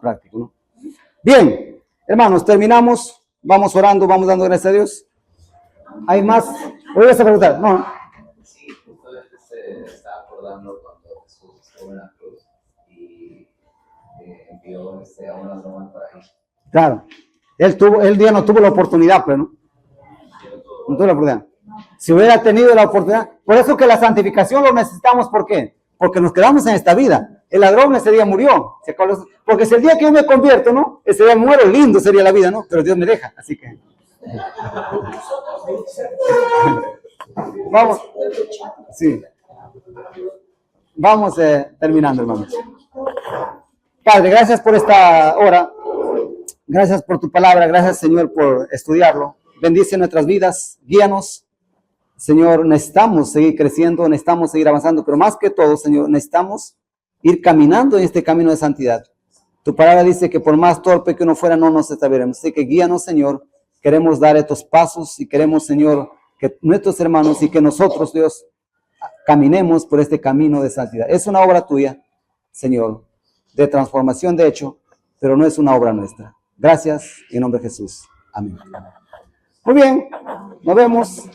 práctico, ¿no? Bien, hermanos, terminamos, vamos orando, vamos dando gracias a Dios. ¿Hay más? Voy a preguntar, ¿no? Sí, justamente se está acordando cuando Jesús estuvo en la cruz y envió a una broma para ahí. Claro, él ya no tuvo la oportunidad, pero no tuvo la oportunidad. Si hubiera tenido la oportunidad, por eso que la santificación lo necesitamos, ¿por qué? Porque nos quedamos en esta vida. El ladrón ese día murió, porque si el día que yo me convierto, ¿no? Ese día muero, lindo sería la vida, ¿no? Pero Dios me deja, así que... Vamos, sí. Vamos terminando, hermanos. Padre, gracias por esta hora. Gracias por tu palabra. Gracias, Señor, por estudiarlo. Bendice nuestras vidas. Guíanos. Señor, necesitamos seguir creciendo, necesitamos seguir avanzando, pero más que todo, Señor, necesitamos ir caminando en este camino de santidad. Tu palabra dice que por más torpe que uno fuera, no nos estableceremos. Así que guíanos, Señor. Queremos dar estos pasos y queremos, Señor, que nuestros hermanos y que nosotros, Dios, caminemos por este camino de santidad. Es una obra tuya, Señor, de transformación de hecho, pero no es una obra nuestra. Gracias, en nombre de Jesús. Amén. Muy bien, nos vemos.